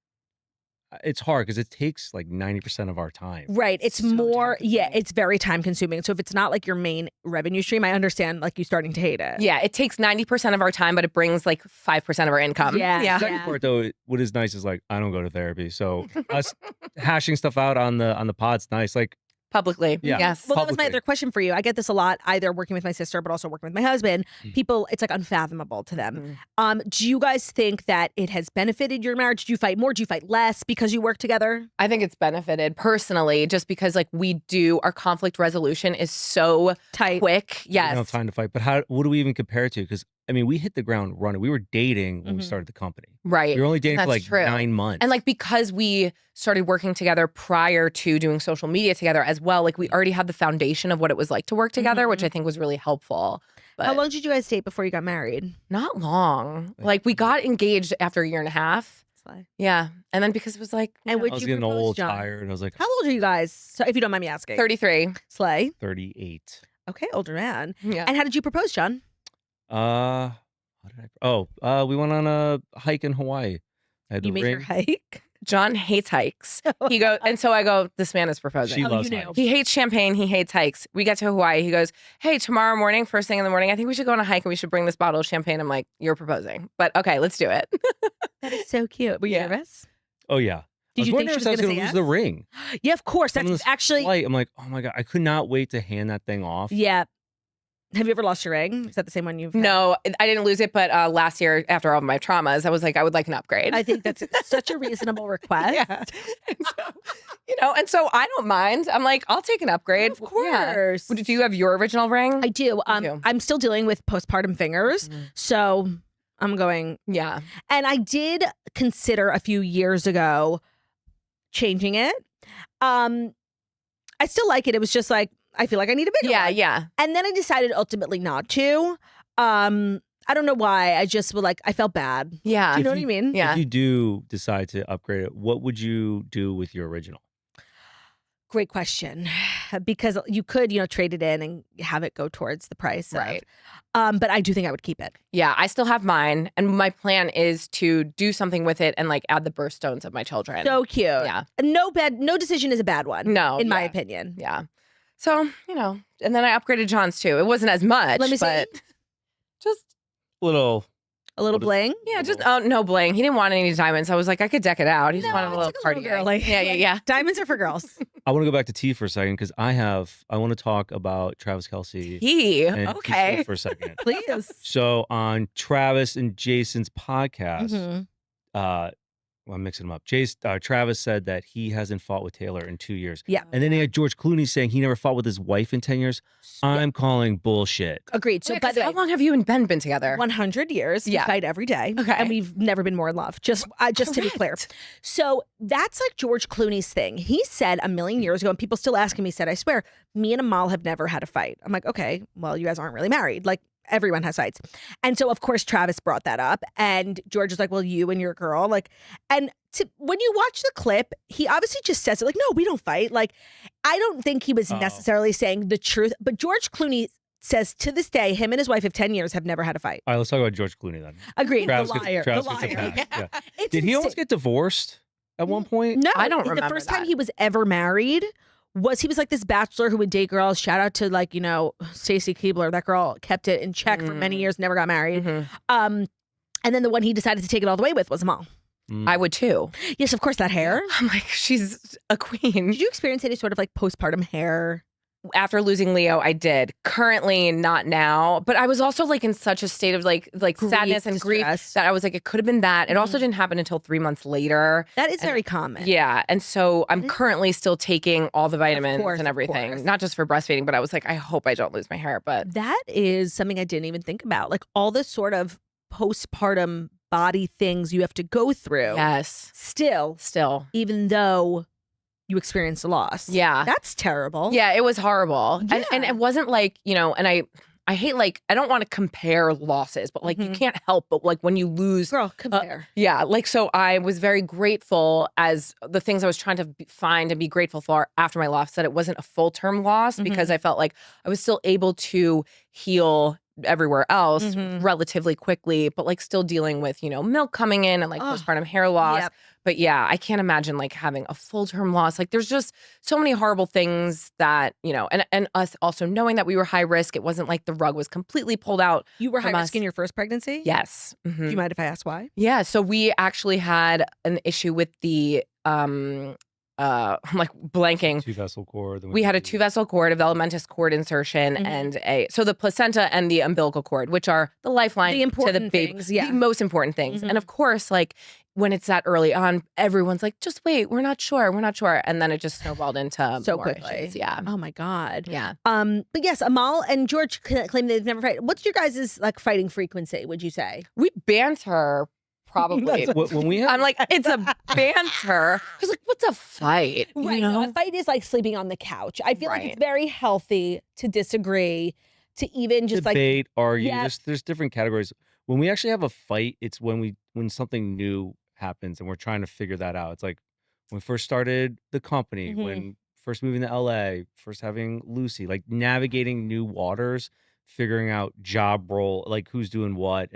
it's hard because it takes like 90% of our time. Right. It's So more, yeah, time-consuming. it's very time consuming. So if it's not like your main revenue stream, I understand like you starting to hate it. Yeah, it takes 90% of our time, but it brings like 5% of our income. Yeah. Yeah. The second part though, what is nice is like I don't go to therapy, so us hashing stuff out on the pod's nice. Like Publicly. Yeah. Yes. Well, that was my Publicly. other question for you. I get this a lot, either working with my sister, but also working with my husband. Mm. People, it's like unfathomable to them. Mm. Do you guys think that it has benefited your marriage? Do you fight more? Do you fight less because you work together? I think it's benefited personally just because like our conflict resolution is so Tight. quick. we don't have Yes. time to fight. But what do we even compare it to? Because I mean, we hit the ground running. We were dating when we Mhm. started the company. Right. We were only dating for That's like true. 9 months. And like because we started working together prior to doing social media together as well, like we already had the foundation of what it was like to work together, which I think was really helpful. But How long did you guys date before you got married? not long. Like we got engaged after a year and a half. Yeah. And then because it was like And I would was you getting propose, old, John? tired. I was like How old are you guys? So if you don't mind me asking. 33. Slay. 38. Okay, older man. Yeah. And how did you propose, John? How did I? We went on a hike in Hawaii. I had You the made her ring. hike? John hates hikes. He goes, and so I go, this man is proposing. She Oh, loves you knew. hikes. He hates champagne. He hates hikes. We get to Hawaii. He goes, hey, tomorrow morning, first thing in the morning, I think we should go on a hike and we should bring this bottle of champagne. I'm like, you're proposing. But okay, let's do it. That is so cute. Were you Yeah. nervous? Oh yeah. Did I was you more think she was nervous I gonna was say lose yes? the ring. Yeah, of course. On That's this actually, flight, I'm like, oh my god, I could not wait to hand that thing off. yeah. Have you ever lost your ring? Is that the same one you've had? No, I didn't lose it. But last year, after all of my traumas, I was like, I would like an upgrade. I think that's such a reasonable request. yeah. And so, and so I don't mind. I'm like, I'll take an upgrade. Of course. Yeah. Do you have your original ring? I do. too. I'm still dealing with postpartum fingers. Mhm. So I'm going. Yeah. And I did consider a few years ago changing it. I still like it. It was just like, I feel like I need a bigger Yeah. one. Yeah. And then I decided ultimately not to. I don't know why. I just was like, I felt bad. Do Yeah. you know what I mean? Yeah. If you do decide to upgrade it, what would you do with your original? Great question. Because you could, trade it in and have it go towards the price. Right. But I do think I would keep it. Yeah, I still have mine, and my plan is to do something with it and like add the birthstones of my children. So cute. Yeah. No decision is a bad one. No, In my yeah. opinion. Yeah. So, and then I upgraded John's too. It wasn't as much. Let me see. but just Little. A little bling. yeah, just no bling. He didn't want any diamonds. I was like, I could deck it out. He just No, wanted a it's little like a party. little girly. Yeah. Diamonds are for girls. I want to go back to T for a second because I want to talk about Travis Kelce He and okay. Keisha for a second. Please. So on Travis and Jason's podcast, Mhm. well, I'm mixing them up. Travis said that he hasn't fought with Taylor in 2 years. Yeah. And then they had George Clooney saying he never fought with his wife in 10 years. I'm calling bullshit. Agreed. So, by the how way, long have you and Ben been together? 100 years. Yeah. We fight every day. Okay. And we've never been more in love. Just to be clear. Correct. So that's like George Clooney's thing. He said a million years ago, and people still ask him, he said, I swear, me and Amal have never had a fight. I'm like, okay, well, you guys aren't really married. Like, everyone has fights. And so, of course, Travis brought that up. And George is like, well, you and your girl. And when you watch the clip, he obviously just says it like, no, we don't fight. Like, I don't think he was necessarily saying the truth. But George Clooney says to this day, him and his wife of 10 years have never had a fight. All right, let's talk about George Clooney then. Agreed. Travis the liar. Travis the gets a liar. pass, yeah. It's Did he almost insane. get divorced at one point? No, I don't The remember first time that. he was ever married was he was like this bachelor who would date girls. Shout out to Stacy Keebler. That girl kept it in check for many years, never got married. Mhm. And then the one he decided to take it all the way with was Amal. I would too. Yes, of course, that hair. I'm like, she's a queen. Did you experience any sort of like postpartum hair? After losing Leo, I did. Currently, not now. But I was also like in such a state of like sadness and grief distress. that I was like, it could have been that. It also didn't happen until 3 months later. That is very common. Yeah. And so I'm currently still taking all the vitamins course, and of everything, course. not just for breastfeeding, but I was like, I hope I don't lose my hair. But That is something I didn't even think about. Like all the sort of postpartum body things you have to go through. yes, Still, even though you experienced a loss. Yeah. That's terrible. yeah, it was horrible. And Yeah. it wasn't like, and I hate I don't want to compare losses, but you can't help but when you lose. Girl, compare. Yeah, so I was very grateful as the things I was trying to find and be grateful for after my loss, that it wasn't a full term loss because I felt like I was still able to heal everywhere else relatively quickly, but still dealing with, milk coming in and postpartum hair loss. Yep. But yeah, I can't imagine like having a full-term loss. Like there's just so many horrible things that, and us also knowing that we were high risk. It wasn't like the rug was completely pulled out. You were high from risk us. in your first pregnancy? Yes. Do you mind if I ask why? Yeah. So we actually had an issue with the I'm like blanking. 2-vessel cord. We had a 2-vessel cord, a velamentous cord insertion, and so the placenta and the umbilical cord, which are the lifeline The important to the baby, things, yeah. the most important things. And of course, like when it's that early on, everyone's like, just wait, we're not sure, and then it just snowballed into So more quickly. issues. Yeah. Oh my God. Yeah. But yes, Amal and George claim they've never fight. What's your guys' like fighting frequency, would you say? We banter. Probably. When we have, I'm like, it's a banter. Because like, what's a fight? Right. You know? A fight is like sleeping on the couch. I feel like Right. it's very healthy to disagree, to even just debate, argue. Yeah. There's different categories. When we actually have a fight, it's when something new happens and we're trying to figure that out. It's like when we first started the company, when first moving to LA, first having Lucy, like navigating new waters, figuring out job role, like who's doing what,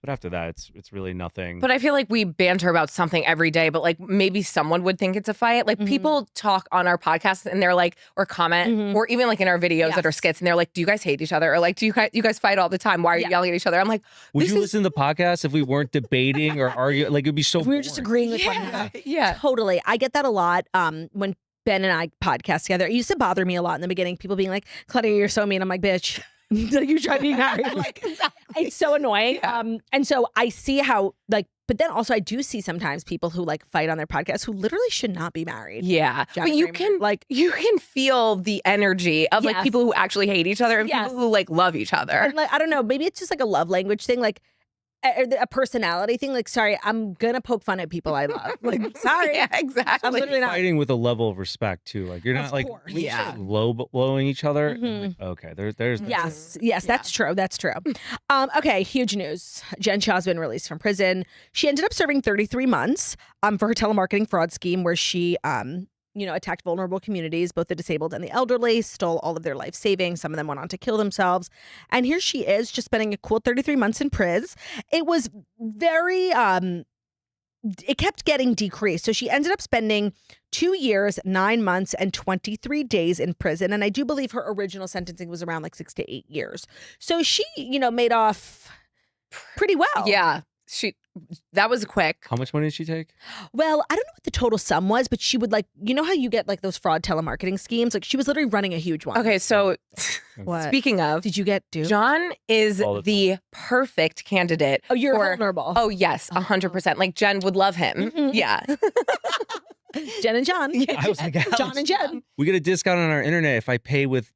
but after that, it's really nothing. But I feel like we banter about something every day, but like maybe someone would think it's a fight. Like people talk on our podcast and they're like, or comment, or even like in our videos that are skits, and they're like, do you guys hate each other? Or like, do you guys fight all the time? Why are you yelling at each other? I'm like, would you listen to the podcast if we weren't debating or arguing? Like it'd be so if we were just agreeing with one another. Yeah. Totally. I get that a lot when Ben and I podcast together. It used to bother me a lot in the beginning. People being like, Claudia, you're so mean. I'm like, bitch. Like you try being married. Like it's so annoying. Yeah. And so I see how like, but then also I do see sometimes people who like fight on their podcast who literally should not be married. Yeah. Jack But you Kramer. can feel the energy of like people who actually hate each other and people who like love each other. And like, I don't know, maybe it's just like a love language thing, like a personality thing. Like, sorry, I'm gonna poke fun at people I love. Like, sorry. Yeah, exactly. I'm literally not. fighting with a level of respect too. Like you're not like course. we low blowing each other. Like, okay, there's Yes, that's true. That's true. Okay, huge news. Jen Shah's been released from prison. She ended up serving 33 months for her telemarketing fraud scheme where she attacked vulnerable communities, both the disabled and the elderly, stole all of their life savings. Some of them went on to kill themselves. And here she is just spending a cool 33 months in prison. It was very, it kept getting decreased. So she ended up spending 2 years, 9 months, and 23 days in prison. And I do believe her original sentencing was around like 6 to 8 years. So she, made off pretty well. Yeah. That was quick. How much money did she take? Well, I don't know what the total sum was, but she would like, you know how you get like those fraud telemarketing schemes? Like she was literally running a huge one. Okay, so What? speaking of, Did you get duped? John is the perfect candidate. Oh, you're for, vulnerable. Oh, yes, 100%. Like Jen would love him. Yeah. Jen and John. I was like, Alex, John and Jen. we get a discount on our internet if I pay with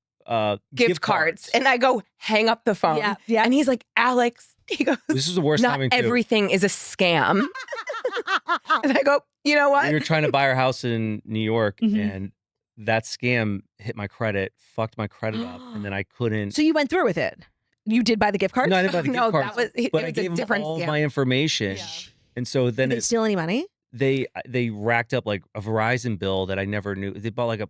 Gift cards. And I go, hang up the phone. Yeah. And he's like, Alex, he goes, This is the worst not timing too. everything is a scam. And I go, you know what? We were trying to buy our house in New York and that scam hit my credit, fucked my credit up, and then I couldn't. So you went through with it. You did buy the gift cards? No, I didn't buy the gift cards. But I a gave them different all of scam. my information. And so then Did they steal any money? they racked up like a Verizon bill that I never knew. They bought like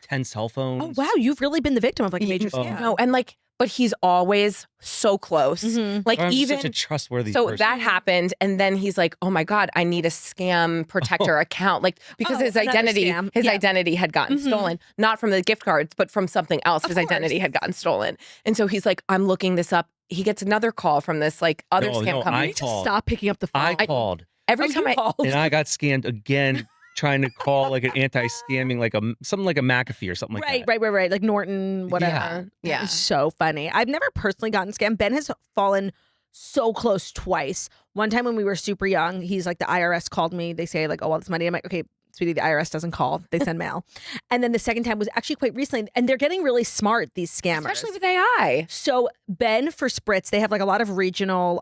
10 cell phones. Oh, wow. You've really been the victim of like a major scam. No, and like, but he's always so close. Like I'm even such a trustworthy so person. that happened, and then he's like, "Oh my God, I need a scam protector account," like because his another identity, scam. his Yeah. identity had gotten stolen, not from the gift cards, but from something else. His identity had gotten stolen, and so he's like, "I'm looking this up." He gets another call from this like other scam no, company. I called. Stop picking up the phone. I called. Every time I called. And I got scammed again trying to call like an anti-scamming, like something like a McAfee or something like that. Right. Like Norton, whatever. Yeah. It's so funny. I've never personally gotten scammed. Ben has fallen so close twice. One time when we were super young, he's like, the IRS called me. They say like, oh, all this money. I'm like, okay, sweetie, the IRS doesn't call. They send mail. And then the second time was actually quite recently. And they're getting really smart, these scammers. especially with AI. So Ben for Spritz, they have like a lot of regional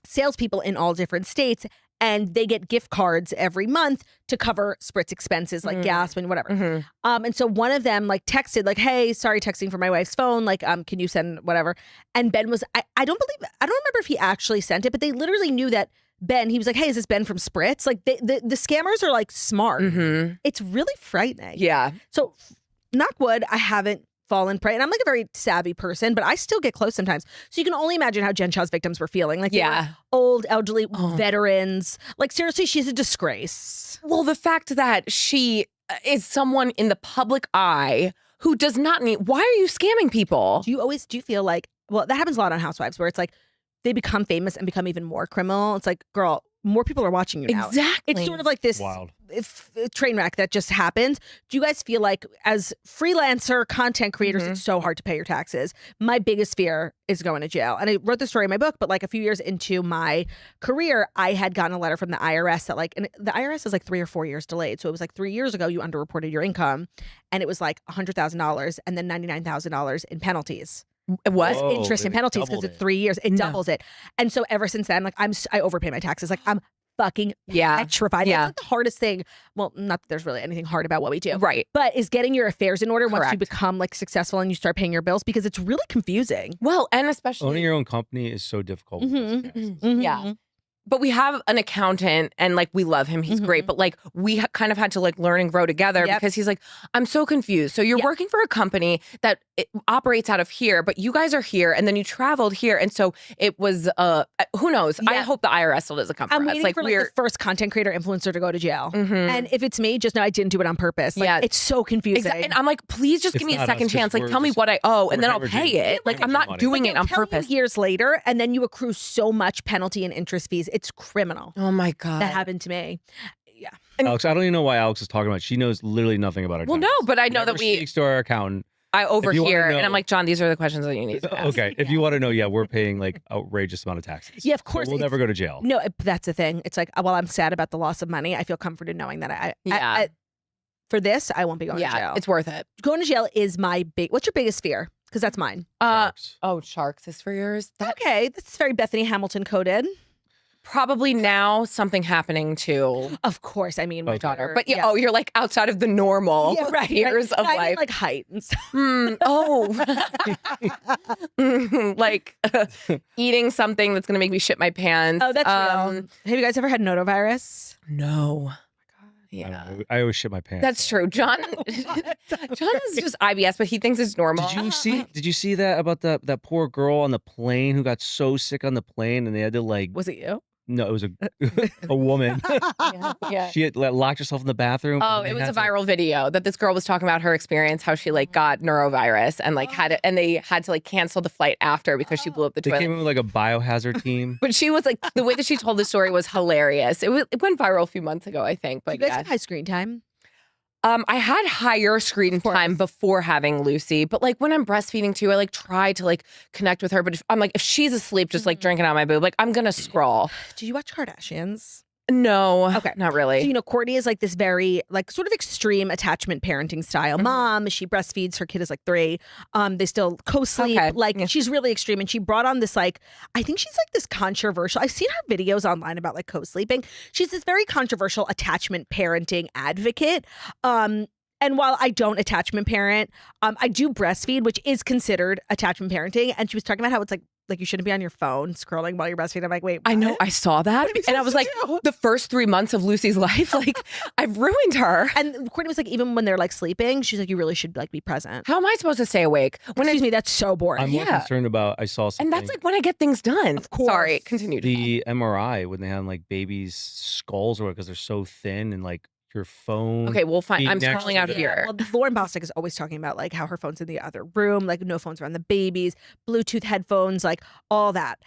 salespeople in all different states. And they get gift cards every month to cover Spritz expenses like gas and whatever. And so one of them like texted like, hey, sorry, texting from my wife's phone. Like, can you send whatever? And Ben was, I don't remember if he actually sent it, but they literally knew that Ben, he was like, hey, is this Ben from Spritz? Like the scammers are like smart. It's really frightening. Yeah. So knock wood, I haven't fallen prey. And I'm like a very savvy person, but I still get close sometimes. So you can only imagine how Jen Shah's victims were feeling. Like, they were old, elderly, veterans. Like, seriously, she's a disgrace. Well, the fact that she is someone in the public eye who does not need, why are you scamming people? Do you feel like, well, that happens a lot on Housewives where it's like they become famous and become even more criminal. It's like, girl, more people are watching you now. Exactly. It's sort of like this Wild. Train wreck that just happens. Do you guys feel like as freelancer content creators, it's so hard to pay your taxes? My biggest fear is going to jail. And I wrote the story in my book, but like a few years into my career, I had gotten a letter from the IRS that like, and the IRS is like 3 or 4 years delayed. So it was like 3 years ago, you underreported your income and it was like $100,000 and then $99,000 in penalties. What? Whoa, Interest and penalties because it's 3 years. It doubles it. And so ever since then, like I overpay my taxes. Like I'm fucking petrified. Yeah. It's like the hardest thing. Well, not that there's really anything hard about what we do. Right. But is getting your affairs in order once you Correct. become like successful and you start paying your bills because it's really confusing. Well, and especially Owning your own company is so difficult. with those guys. Yeah. But we have an accountant and like we love him. He's great. But like we kind of had to like learn and grow together because he's like, I'm so confused. So you're working for a company that operates out of here, but you guys are here and then you traveled here. And so it was, who knows? I hope the IRS still doesn't come for I'm us. waiting Like for like, the first content creator influencer to go to jail. And if it's me, just know I didn't do it on purpose. Like, it's so confusing. And I'm like, please just give me a not second us, chance. Like, we're tell me just- what I owe and then I'll hemorrhaging- pay it. Like, I'm hemorrhaging not money. doing But it they'll on tell you purpose. years later, and then you accrue so much penalty and interest fees. It's criminal. Oh my God. That happened to me. Yeah. Alex, I don't even know why Alex is talking about it. She knows literally nothing about it. Well, no, but I know that we, speaks to our accountant. I overhear know- and I'm like, John, these are the questions that you need to ask. Okay, if you want to know, we're paying like outrageous amount of taxes. Yeah, of course. So we'll never go to jail. No, that's the thing. It's like, while I'm sad about the loss of money, I feel comforted knowing that I for this, I won't be going to jail. It's worth it. Going to jail is my what's your biggest fear? Because that's mine. Sharks. Oh, sharks is for yours. Okay, that's very Bethany Hamilton coded. Probably now something happening to Of course, I mean my daughter. daughter. But you're like outside of the normal fears of I mean, life. like height and stuff. Like eating something that's gonna make me shit my pants. Oh, that's real. Have you guys ever had notovirus? No. Yeah, I always shit my pants. That's true. John is just IBS, but he thinks it's normal. Did you see that about that poor girl on the plane who got so sick on the plane and they had to like? Was it you? No, it was a woman. Yeah. She had locked herself in the bathroom. Oh, it was a viral video that this girl was talking about her experience, how she like got neurovirus and like and they had to like cancel the flight after because she blew up the They toilet. came in with like a biohazard team. But she was like, the way that she told the story was hilarious. It went viral a few months ago, I think. But Do you guys have high screen time? I had higher screen time before having Lucy, but like when I'm breastfeeding too, I like try to like connect with her. But if she's asleep, just like drinking out my boob, like I'm gonna scroll. Do you watch Kardashians? No, Okay. not really. So, Kourtney is like this very like sort of extreme attachment parenting style mom. She breastfeeds. Her kid is like 3. They still co-sleep. Okay. Like she's really extreme. And she brought on this like, I think she's like this controversial. I've seen her videos online about like co-sleeping. She's this very controversial attachment parenting advocate. And while I don't attachment parent, I do breastfeed, which is considered attachment parenting. And she was talking about how it's like you shouldn't be on your phone scrolling while you're breastfeeding. I'm like, wait, what? I know. I saw that. And I was like, the first 3 months of Lucy's life, like I've ruined her. And Courtney was like, even when they're like sleeping, she's like, you really should like be present. How am I supposed to stay awake? Excuse me, that's so boring. I'm more concerned about. I saw something. And that's like when I get things done. Of course. Sorry, continue. the MRI when they had like babies' skulls or because they're so thin and like your phone. Okay, well, fine. being I'm next scrolling to out the- here. Well, Lauren Bostic is always talking about like how her phone's in the other room, like no phones around the babies, Bluetooth headphones, like all that.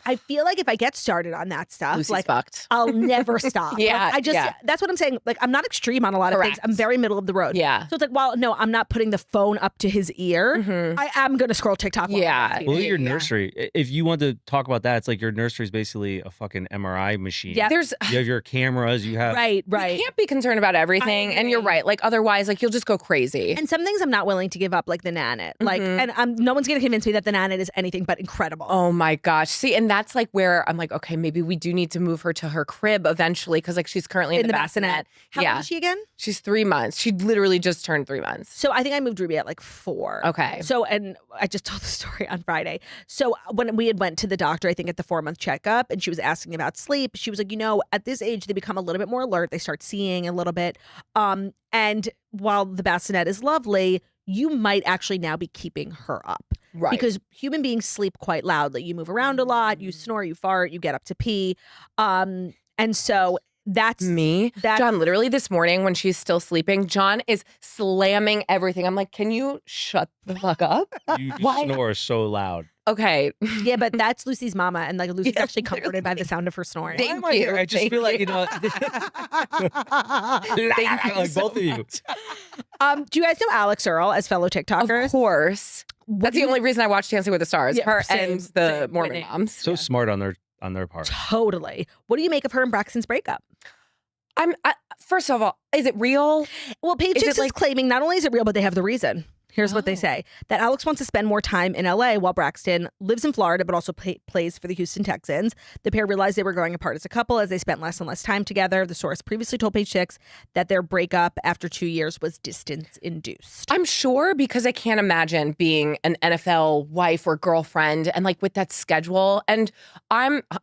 I feel like if I get started on that stuff, Lucy's like fucked. I'll never stop. Yeah, Like, that's what I'm saying. Like I'm not extreme on a lot of things. Correct. I'm very middle of the road. Yeah. So it's like, well, no, I'm not putting the phone up to his ear. I am gonna scroll TikTok. while I'm Yeah. breastfeeding. Well, look at your nursery. If you want to talk about that, it's like your nursery is basically a fucking MRI machine. Yeah. There's You have your cameras. You have Right. You can't be concerned about everything. And you're right. Like otherwise, like you'll just go crazy. And some things I'm not willing to give up, like the Nanit. Like, and no one's gonna convince me that the Nanit is anything but incredible. Oh my gosh. See, and that's like where I'm like, okay, maybe we do need to move her to her crib eventually because like she's currently in the bassinet. How old is she again? She's 3 months. She literally just turned 3 months. So I think I moved Ruby at like 4. Okay. So, and I just told the story on Friday. So when we had went to the doctor, I think at the 4-month checkup, and she was asking about sleep, she was like, at this age, they become a little bit more alert. They start seeing a little bit. And while the bassinet is lovely, you might actually now be keeping her up. Right. Because human beings sleep quite loudly. You move around a lot, you snore, you fart, you get up to pee. And so that's me. John, literally this morning when she's still sleeping, John is slamming everything. I'm like, can you shut the fuck up? You snore so loud. Okay. Yeah, but that's Lucy's mama, and like Lucy's actually comforted by the sound of her snoring. Thank you. I just feel like, you know, like both of you. Do you guys know Alex Earl as fellow TikTokers? Of course. That's the only reason I watch Dancing with the Stars. Yeah, her same, and the same, Mormon Whitney. moms. So smart on their part. Totally. What do you make of her and Braxton's breakup? First of all, is it real? Well, Page is claiming not only is it real, but they have the reason. Here's what they say. That Alex wants to spend more time in LA while Braxton lives in Florida, but also plays for the Houston Texans. The pair realized they were growing apart as a couple as they spent less and less time together. The source previously told Page Six that their breakup after 2 years was distance-induced. I'm sure, because I can't imagine being an NFL wife or girlfriend and like with that schedule. And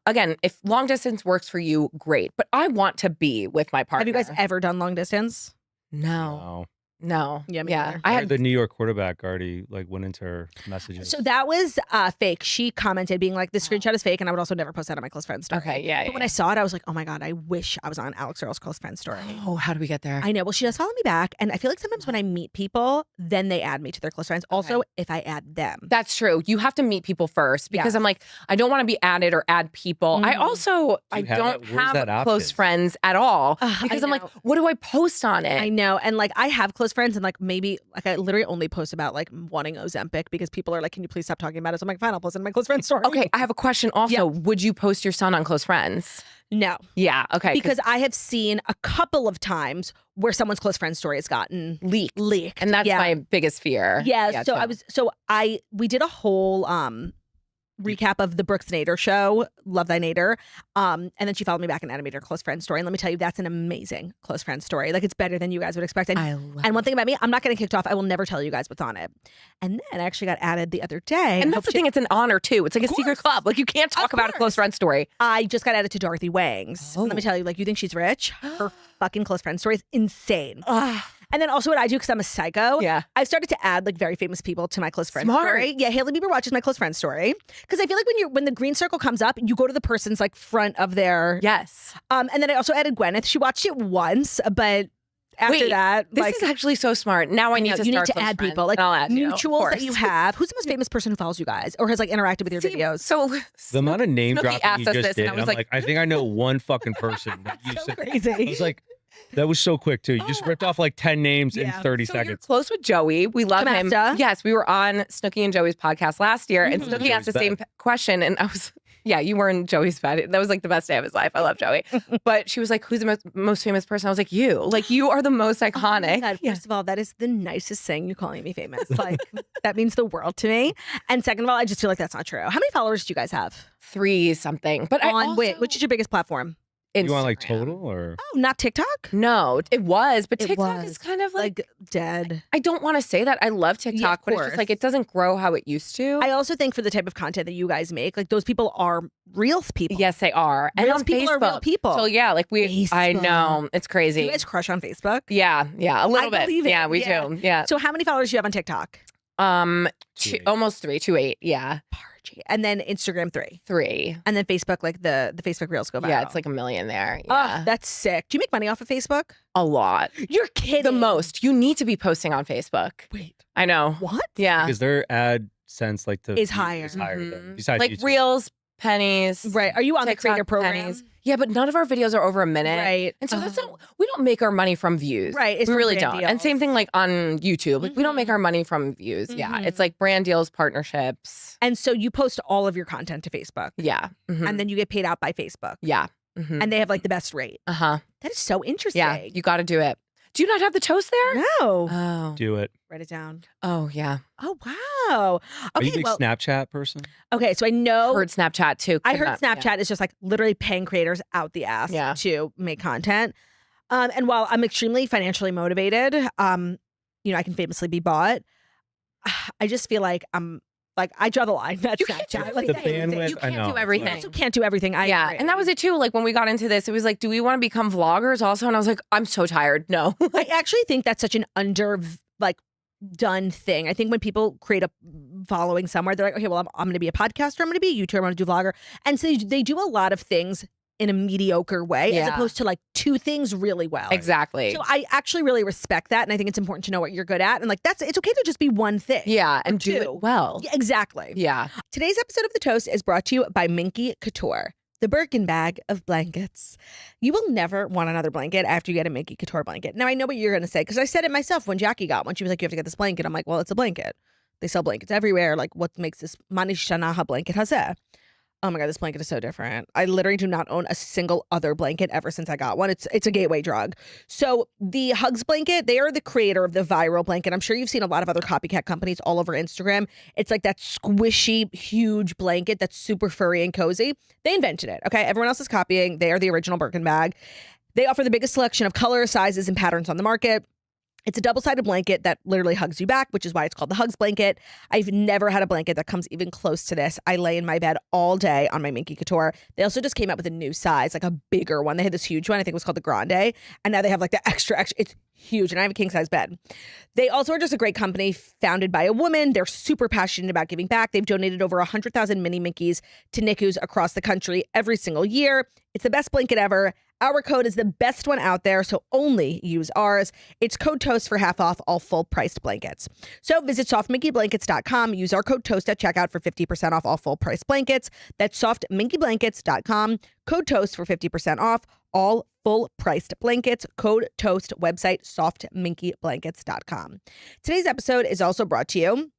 again, if long distance works for you, great. But I want to be with my partner. Have you guys ever done long distance? No. Yeah. I had the New York quarterback already went into her messages. So that was fake. She commented being like, the screenshot is fake, and I would also never post that on my close friends story. Okay, yeah. But when I saw it, I was like, oh my God, I wish I was on Alex Earl's close friends story. Oh, how do we get there? I know. Well, she does follow me back, and I feel like sometimes when I meet people, then they add me to their close friends. Also, if I add them. That's true. You have to meet people first because I'm like, I don't want to be added or add people. I also, I don't have close friends at all because I'm like, what do I post on it? I know. And like, I have close friends, and like maybe I literally only post about like wanting Ozempic because people are like, can you please stop talking about it? So I'm like, fine, I'll post it in my close friends story. Okay, I have a question also. Yeah. Would you post your son on close friends? No. Yeah, okay. Because I have seen a couple of times where someone's close friend story has gotten leaked. And that's my biggest fear. Yeah. We did a whole recap of the Brooks Nader show, Love Thy Nader. And then she followed me back and added me to her close friend story. And let me tell you, that's an amazing close friend story. Like, it's better than you guys would expect. And one thing about me, I'm not getting kicked off. I will never tell you guys what's on it. And then I actually got added the other day. And that's the thing, it's an honor too. It's like a secret club. Like, you can't talk about a close friend story. I just got added to Dorothy Wang's. And let me tell you, like, you think she's rich? Her fucking close friend story is insane. And then also what I do, because I'm a psycho, I've started to add like very famous people to my close friend story. Yeah, Hailey Bieber watches my close friend story. Because I feel like when the green circle comes up, you go to the person's like front of their... Yes. And then I also added Gwyneth. She watched it once, but after that... This is actually so smart. Now I need to start to add people. Like, I'll add mutuals that you have. Who's the most famous person who follows you guys? Or has like interacted with your videos? So the amount of name dropping you just did, and I was like, I think I know one fucking person. That you said. Crazy. I was like... That was so quick too. You just ripped off like 10 names in 30 seconds. You're close with Joey. We love him. Yes, we were on Snooki and Joey's podcast last year, and Snooki asked the same question, and I was, you were in Joey's bed. That was like the best day of his life. I love Joey, but she was like, "Who's the most famous person?" I was like, "You. Like, you are the most iconic." Oh my God. First of all, that is the nicest thing, you calling me famous. Like, that means the world to me. And second of all, I just feel like that's not true. How many followers do you guys have? 3 something. But which is your biggest platform? Instagram. You want like total or? Oh, not TikTok? No, it was, but TikTok is kind of like dead. I don't want to say that. I love TikTok, but it's just like it doesn't grow how it used to. I also think for the type of content that you guys make, like those people are real people. Yes, they are. And on people Facebook. Are real people. So yeah, like I know. It's crazy. Do you guys crush on Facebook? Yeah, a little bit. Yeah, we do. Yeah. So how many followers do you have on TikTok? Almost 3, 2.8. Yeah. And then Instagram 3. And then Facebook, like the Facebook Reels go viral. Yeah, it's like 1 million there. Yeah. Oh, that's sick. Do you make money off of Facebook? A lot. You're kidding. The most. You need to be posting on Facebook. Wait. I know. What? Yeah. Because their ad sense is higher. Mm-hmm. Besides like YouTube. Reels, pennies. Right. Are you on TikTok, the creator program? Pennies. Yeah, but none of our videos are over a minute. Right. And so that's not, we don't make our money from views. Right. We really don't. And same thing like on YouTube. Like we don't make our money from views. Yeah. It's like brand deals, partnerships. And so you post all of your content to Facebook. Yeah. And then you get paid out by Facebook. Yeah. And they have like the best rate. Uh-huh. That is so interesting. Yeah. You got to do it. Do you not have the toast there? No. Oh. Do it. Write it down. Oh, yeah. Oh, wow. Are you a big Snapchat person? Okay, so I know. Heard Snapchat too. I heard Snapchat is just like literally paying creators out the ass to make content. And while I'm extremely financially motivated, I can famously be bought. I just feel like I draw the line. That's Snapchat. Like the bandwidth. You can't do everything. You also can't do everything. I agree. And that was it too. Like when we got into this, it was like, do we want to become vloggers also? And I was like, I'm so tired. No. I actually think that's such an done thing. I think when people create a following somewhere, they're like, okay, well, I'm going to be a podcaster, I'm going to be a YouTuber, I'm going to do vlogger. And so they do a lot of things in a mediocre way as opposed to like two things really well. Exactly. So I actually really respect that. And I think it's important to know what you're good at. And like, it's okay to just be one thing. Yeah. And do it well. Yeah, exactly. Yeah. Today's episode of The Toast is brought to you by Minky Couture, the Birkin bag of blankets. You will never want another blanket after you get a Minky Couture blanket. Now, I know what you're going to say, because I said it myself when Jackie got one. She was like, you have to get this blanket. I'm like, well, it's a blanket. They sell blankets everywhere. Like, what makes this Manishanaha blanket hazeh? Oh my God, this blanket is so different. I literally do not own a single other blanket ever since I got one. It's a gateway drug. So the Hugs blanket, they are the creator of the viral blanket. I'm sure you've seen a lot of other copycat companies all over Instagram. It's like that squishy, huge blanket that's super furry and cozy. They invented it, okay? Everyone else is copying. They are the original Birkin bag. They offer the biggest selection of colors, sizes, and patterns on the market. It's a double-sided blanket that literally hugs you back, which is why it's called the Hugs blanket. I've never had a blanket that comes even close to this. I lay in my bed all day on my Minky Couture. They also just came out with a new size, like a bigger one. They had this huge one. I think it was called the Grande. And now they have like the extra. It's huge. And I have a king-size bed. They also are just a great company founded by a woman. They're super passionate about giving back. They've donated over 100,000 mini Minkies to NICUs across the country every single year. It's the best blanket ever. Our code is the best one out there, so only use ours. It's code TOAST for half off all full-priced blankets. So visit softminkyblankets.com. Use our code TOAST at checkout for 50% off all full-priced blankets. That's softminkyblankets.com. Code TOAST for 50% off all full-priced blankets. Code TOAST, website softminkyblankets.com. Today's episode is also brought to you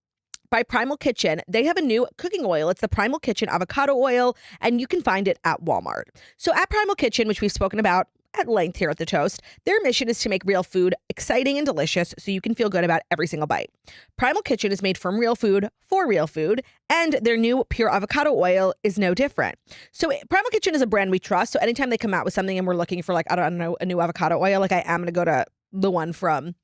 by Primal Kitchen. They have a new cooking oil. It's the Primal Kitchen avocado oil, and you can find it at Walmart. So at Primal Kitchen, which we've spoken about at length here at The Toast, their mission is to make real food exciting and delicious so you can feel good about every single bite. Primal Kitchen is made from real food for real food, and their new pure avocado oil is no different. So Primal Kitchen is a brand we trust, so anytime they come out with something and we're looking for like, I don't know, a new avocado oil, like I am going to go to the one from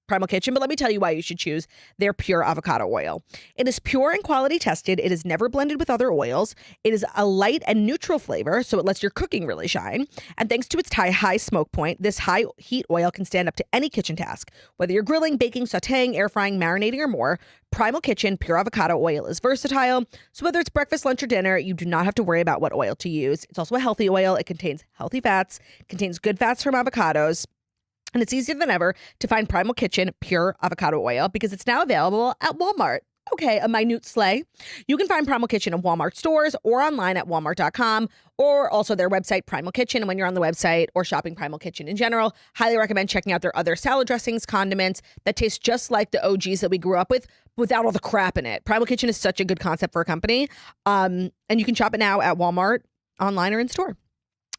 Primal Kitchen, but let me tell you why you should choose their pure avocado oil. It is pure and quality tested. It is never blended with other oils. It is a light and neutral flavor, so it lets your cooking really shine. And thanks to its high smoke point, this high heat oil can stand up to any kitchen task. Whether you're grilling, baking, sauteing, air frying, marinating, or more, Primal Kitchen pure avocado oil is versatile. So whether it's breakfast, lunch, or dinner, you do not have to worry about what oil to use. It's also a healthy oil. It contains healthy fats, contains good fats from avocados. And it's easier than ever to find Primal Kitchen pure avocado oil because it's now available at Walmart. Okay, a minute slay. You can find Primal Kitchen in Walmart stores or online at walmart.com, or also their website, Primal Kitchen. And when you're on the website or shopping Primal Kitchen in general, highly recommend checking out their other salad dressings, condiments that taste just like the OGs that we grew up with without all the crap in it. Primal Kitchen is such a good concept for a company. And you can shop it now at Walmart, online, or in store.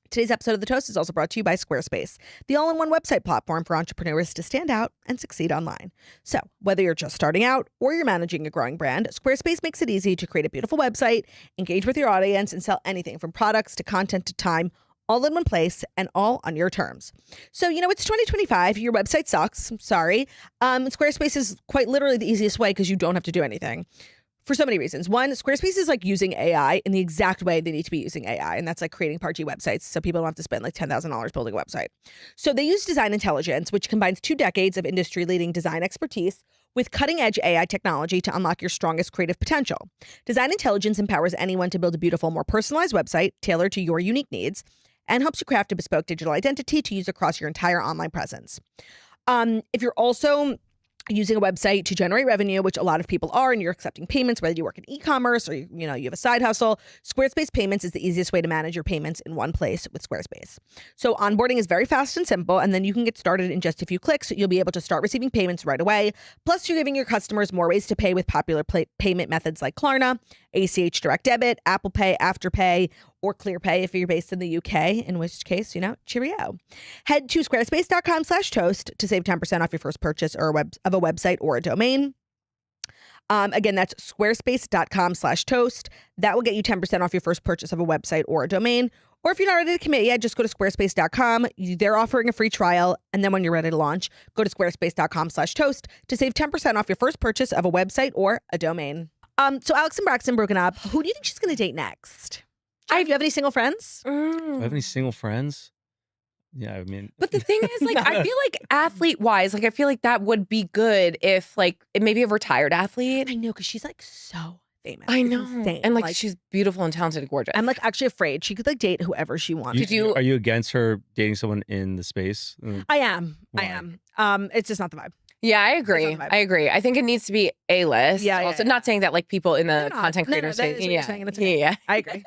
Today's episode of The Toast is also brought to you by Squarespace, the all-in-one website platform for entrepreneurs to stand out and succeed online. So, whether you're just starting out or you're managing a growing brand, Squarespace makes it easy to create a beautiful website, engage with your audience, and sell anything from products to content to time, all in one place and all on your terms. So, it's 2025. Your website sucks. Sorry. Squarespace is quite literally the easiest way because you don't have to do anything. For so many reasons. One, Squarespace is like using AI in the exact way they need to be using AI. And that's like creating Party websites so people don't have to spend like $10,000 building a website. So they use design intelligence, which combines 2 decades of industry-leading design expertise with cutting-edge AI technology to unlock your strongest creative potential. Design intelligence empowers anyone to build a beautiful, more personalized website tailored to your unique needs and helps you craft a bespoke digital identity to use across your entire online presence. If you're also using a website to generate revenue, which a lot of people are, and you're accepting payments, whether you work in e-commerce or you have a side hustle, Squarespace Payments is the easiest way to manage your payments in one place with Squarespace. So onboarding is very fast and simple, and then you can get started in just a few clicks. You'll be able to start receiving payments right away. Plus, you're giving your customers more ways to pay with popular payment methods like Klarna, ACH Direct Debit, Apple Pay, Afterpay, or ClearPay if you're based in the UK, in which case, cheerio. Head to squarespace.com/toast to save 10% off your first purchase of a website or a domain. Again, that's squarespace.com/toast. That will get you 10% off your first purchase of a website or a domain. Or if you're not ready to commit yet, just go to squarespace.com. They're offering a free trial. And then when you're ready to launch, go to squarespace.com/toast to save 10% off your first purchase of a website or a domain. So Alex and Braxton broken up. Who do you think she's going to date next? Do you have any single friends? Do I have any single friends? Yeah, I mean, But the thing is, like, I feel like athlete-wise, like, I feel like that would be good if, like, maybe a retired athlete. I know, because she's like so famous. I It's know. insane. And, like, she's beautiful and talented and gorgeous. I'm like actually afraid she could like date whoever she wants. are you against her dating someone in the space? I am. Why? I am. It's just not the vibe. Yeah, I agree. I agree. I think it needs to be A-list. Yeah, also, not saying that like people in the content creator space. Okay. Yeah, I agree.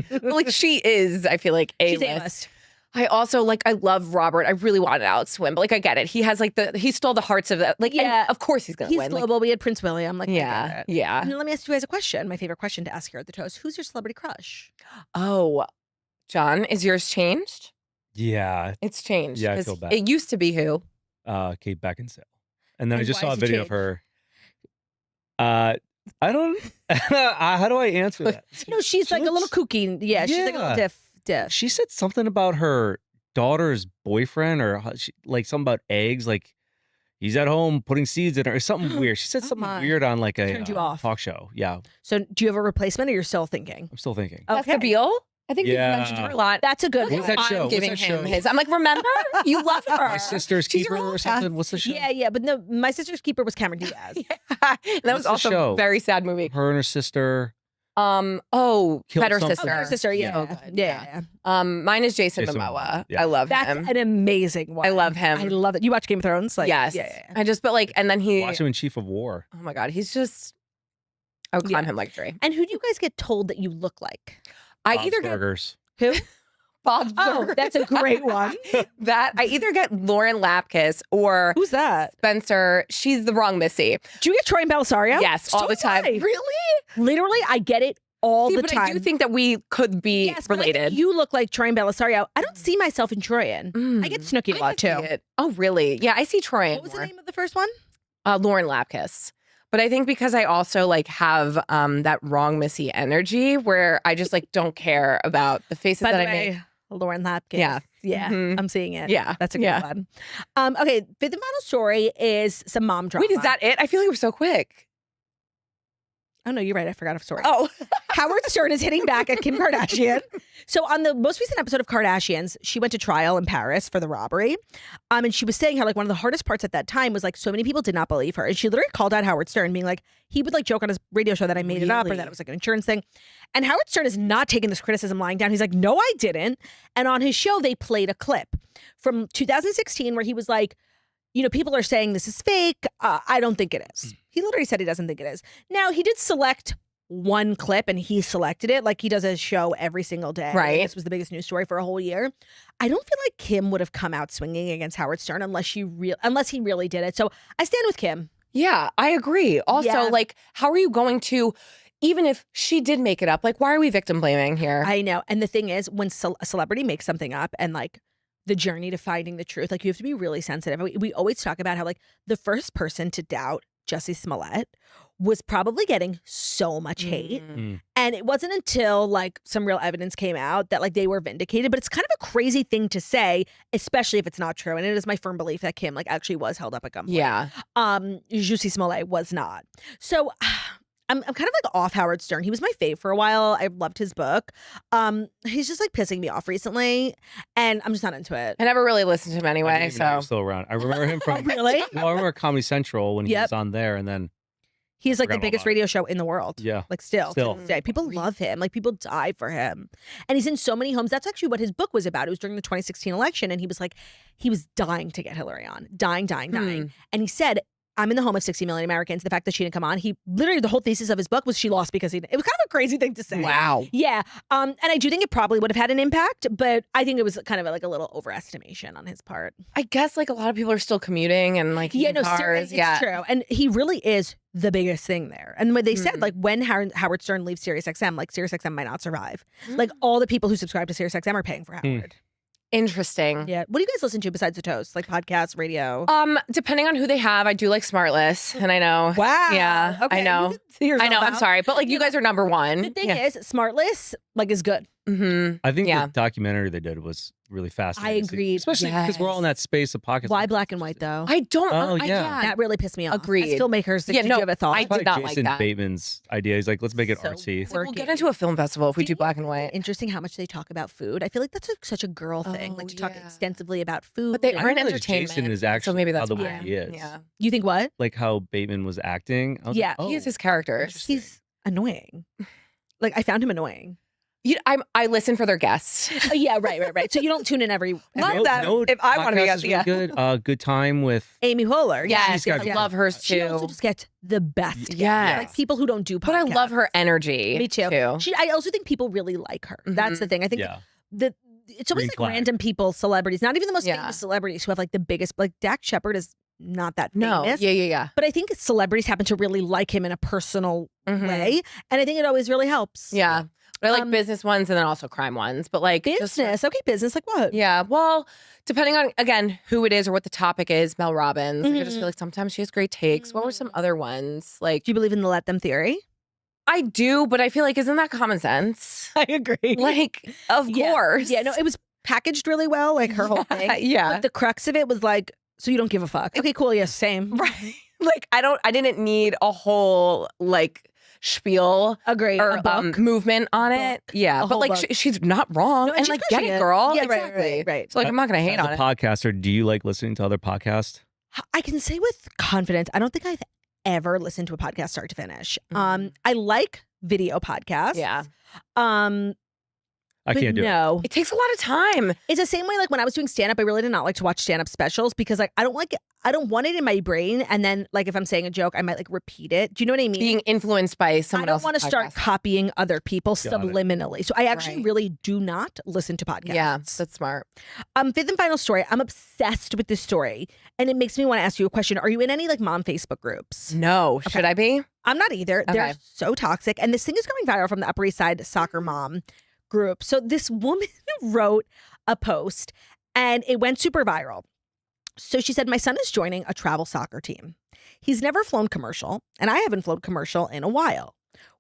But, like she is, I feel like A-list. She's A-list. I also like, I love Robert. I really wanted out swim, but like I get it. He has like he stole the hearts of that. Like, yeah, of course he's gonna win. He's global. We had Prince William. Like, yeah, yeah. And let me ask you guys a question. My favorite question to ask here at the Toast: who's your celebrity crush? Oh, John, is yours changed? Yeah, it's changed. Yeah, I feel bad. It used to be who? Kate Beckinsale, and then I just saw a video of her. I don't. How do I answer that? No, she's like a little kooky. Yeah, she's like a little diff. She said something about her daughter's boyfriend, or like something about eggs. Like he's at home putting seeds in her, or something weird. She said something weird on like a talk show. Yeah. So do you have a replacement, or you're still thinking? I'm still thinking. That's Nabil. I think you've mentioned her a lot. That's a good one. What's that show? I'm giving him his. I'm like, remember? You love her. My Sister's Keeper or something. What's the show? Yeah, but no, My Sister's Keeper was Cameron Diaz. That was also a very sad movie. Her and her sister. Better Sister. Better Sister, yeah. Mine is Jason Momoa. Yeah. I love him. That's an amazing one. I love him. I love it. You watch Game of Thrones? Like, yes. Yeah. I just, but like, and then watch him in Chief of War. Oh my God, he's just. I would climb him like Dre. And who do you guys get told that you look like? Bob's Burgers. Who? Bob's Burgers. Oh, that's a great one. That I either get Lauren Lapkus or who's that? Spencer. She's the wrong Missy. Do you get Troy and Bellisario? Yes, all the time. Really? Literally, I get it all the time. I do think that we could be related. You look like Troy and Bellisario. I don't see myself in Troyan. I get Snooki a lot too. Oh, really? Yeah, I see Troyan. What was the name of the first one? Lauren Lapkus. But I think because I also like have that wrong Missy energy where I just like don't care about the faces that I make. Lauren Lapkus. Yeah. Yeah. I'm seeing it. Yeah. That's a good one. Okay. Fifth and final story is some mom drama. Wait, is that it? I feel like we're so quick. Oh, no, you're right. I forgot a story. Oh. Howard Stern is hitting back at Kim Kardashian. So on the most recent episode of Kardashians, she went to trial in Paris for the robbery. And she was saying how like one of the hardest parts at that time was like so many people did not believe her. And she literally called out Howard Stern being like, he would like joke on his radio show that I made it up or that it was like an insurance thing. And Howard Stern is not taking this criticism lying down. He's like, no, I didn't. And on his show, they played a clip from 2016 where he was like, you know, people are saying this is fake. I don't think it is. He literally said he doesn't think it is. Now, he did select one clip and he selected it. Like he does a show every single day. Right. This was the biggest news story for a whole year. I don't feel like Kim would have come out swinging against Howard Stern unless he really did it. So I stand with Kim. Yeah, I agree. Also, like, how are you going to, even if she did make it up, like, why are we victim blaming here? I know. And the thing is, when a celebrity makes something up and like, the journey to finding the truth, like you have to be really sensitive. We always talk about how like the first person to doubt Jussie Smollett was probably getting so much hate. And it wasn't until like some real evidence came out that like they were vindicated. But it's kind of a crazy thing to say, especially if it's not true. And it is my firm belief that Kim like actually was held up at gunpoint. Yeah. Jussie Smollett was not. So I'm kind of like off Howard Stern. He was my fave for a while. I loved his book. He's just like pissing me off recently, and I'm just not into it. I never really listened to him anyway. So still around. I remember him from really. Well, I remember Comedy Central when he was on there, and then he's like the biggest radio show in the world. Yeah, like still. People love him. Like people die for him, and he's in so many homes. That's actually what his book was about. It was during the 2016 election, and he was like, he was dying to get Hillary on, dying, and he said, I'm in the home of 60 million Americans. The fact that she didn't come on, he literally, the whole thesis of his book was she lost because he didn't. It was kind of a crazy thing to say. Wow. Yeah. And I do think it probably would have had an impact, but I think it was kind of like a little overestimation on his part. I guess like a lot of people are still commuting and like cars. It's true. And he really is the biggest thing there. And when they said like when Howard Stern leaves SiriusXM, like SiriusXM might not survive. Like all the people who subscribe to SiriusXM are paying for Howard. Interesting. Yeah. What do you guys listen to besides the Toast? Like podcasts, radio? Depending on who they have, I do like Smartless, and I know. Wow. Yeah. Okay. I know. You I know. I'm sorry, but like you guys are number one. The thing is, Smartless like is good. I think the documentary they did was really fascinating. I agreed, especially because we're all in that space of pockets. Why black and white though? I don't. That really pissed me off. Agreed. As filmmakers, did you have a thought? I did not like Jason that. Bateman's idea. He's like, let's make it artsy. We'll get into a film festival if we do black and white. Interesting how much they talk about food. I feel like that's such a girl thing, like to talk extensively about food. But they aren't entertainment. Jason is actually so maybe that's how the way he is. Yeah. You think what? Like how Bateman was acting. I was like, he is his character. He's annoying. Like I found him annoying. I listen for their guests. Yeah, right. So you don't tune in every Not that. If I want to be really good. Good time with Amy Poehler. Yes, I love hers too. She also just gets the best. Yeah, like people who don't do podcasts. But I love her energy. Me too. I also think people really like her. That's the thing. I think it's always like random people, celebrities, not even the most famous celebrities who have like the biggest. Like Dak Shepard is not that famous. Yeah. But I think celebrities happen to really like him in a personal way, and I think it always really helps. Yeah. But I like business ones and then also crime ones. But like business, business, like what? Yeah, well, depending on again who it is or what the topic is. Mel Robbins. I just feel like sometimes she has great takes. What were some other ones? Like, do you believe in the let them theory? I do, but I feel like isn't that common sense? I agree. Like, of course. Yeah, no, it was packaged really well, like her whole thing. Yeah. But the crux of it was like, so you don't give a fuck. Okay, cool. Yes, same. Right. Like I didn't need a whole like spiel or movement on it. Yeah. But like she's not wrong. And like get it, girl. Yeah, exactly. Right. So like I'm not gonna hate on it. As a podcaster, do you like listening to other podcasts? I can say with confidence, I don't think I've ever listened to a podcast start to finish. I like video podcasts. Yeah. I can't do it. It takes a lot of time. It's the same way like when I was doing stand-up, I really did not like to watch stand-up specials because like I don't want it in my brain, and then like if I'm saying a joke, I might like repeat it. Do you know what I mean? Being influenced by someone else. I don't want to start copying other people subliminally. So I actually really do not listen to podcasts. Yeah, that's smart. Fifth and final story. I'm obsessed with this story, and it makes me want to ask you a question. Are you in any like mom Facebook groups? No. Okay. Should I be? I'm not either. Okay. They're so toxic, and this thing is going viral from the Upper East Side soccer mom group. So this woman wrote a post and it went super viral. So she said, my son is joining a travel soccer team. He's never flown commercial and I haven't flown commercial in a while.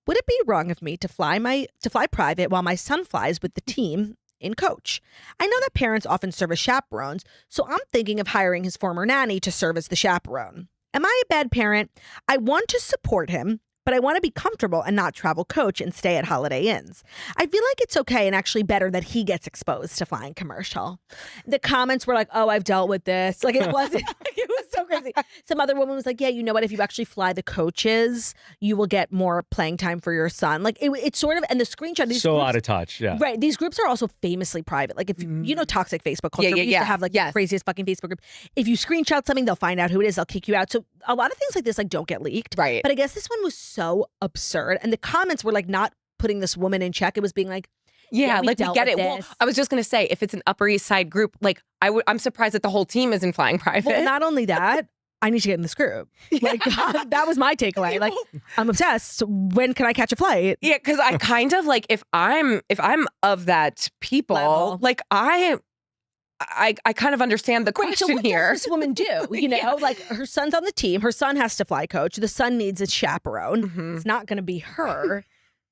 Would it be wrong of me to fly private while my son flies with the team in coach? I know that parents often serve as chaperones, so I'm thinking of hiring his former nanny to serve as the chaperone. Am I a bad parent? I want to support him, but I want to be comfortable and not travel coach and stay at Holiday Inns. I feel like it's okay and actually better that he gets exposed to flying commercial. The comments were like, oh, I've dealt with this. Like it wasn't, it was so crazy. Some other woman was like, yeah, you know what? If you actually fly the coaches, you will get more playing time for your son. Like it's sort of, and the screenshot. These so groups, out of touch. Yeah. Right. These groups are also famously private. Like if you know toxic Facebook culture, we used to have like the craziest fucking Facebook group. If you screenshot something, they'll find out who it is. They'll kick you out. So a lot of things like this like don't get leaked. Right. But I guess this one was so absurd. And the comments were like not putting this woman in check. It was being like, yeah, like we get it. Well, I was just going to say, if it's an Upper East Side group, like I'm surprised that the whole team isn't flying private. Well, not only that, I need to get in this group. Like that was my takeaway. Like I'm obsessed. When can I catch a flight? Yeah, because I kind of like if I'm of that people, level. Like I kind of understand the question so what here. Does this woman do? You know, like her son's on the team. Her son has to fly coach. The son needs a chaperone. It's not going to be her.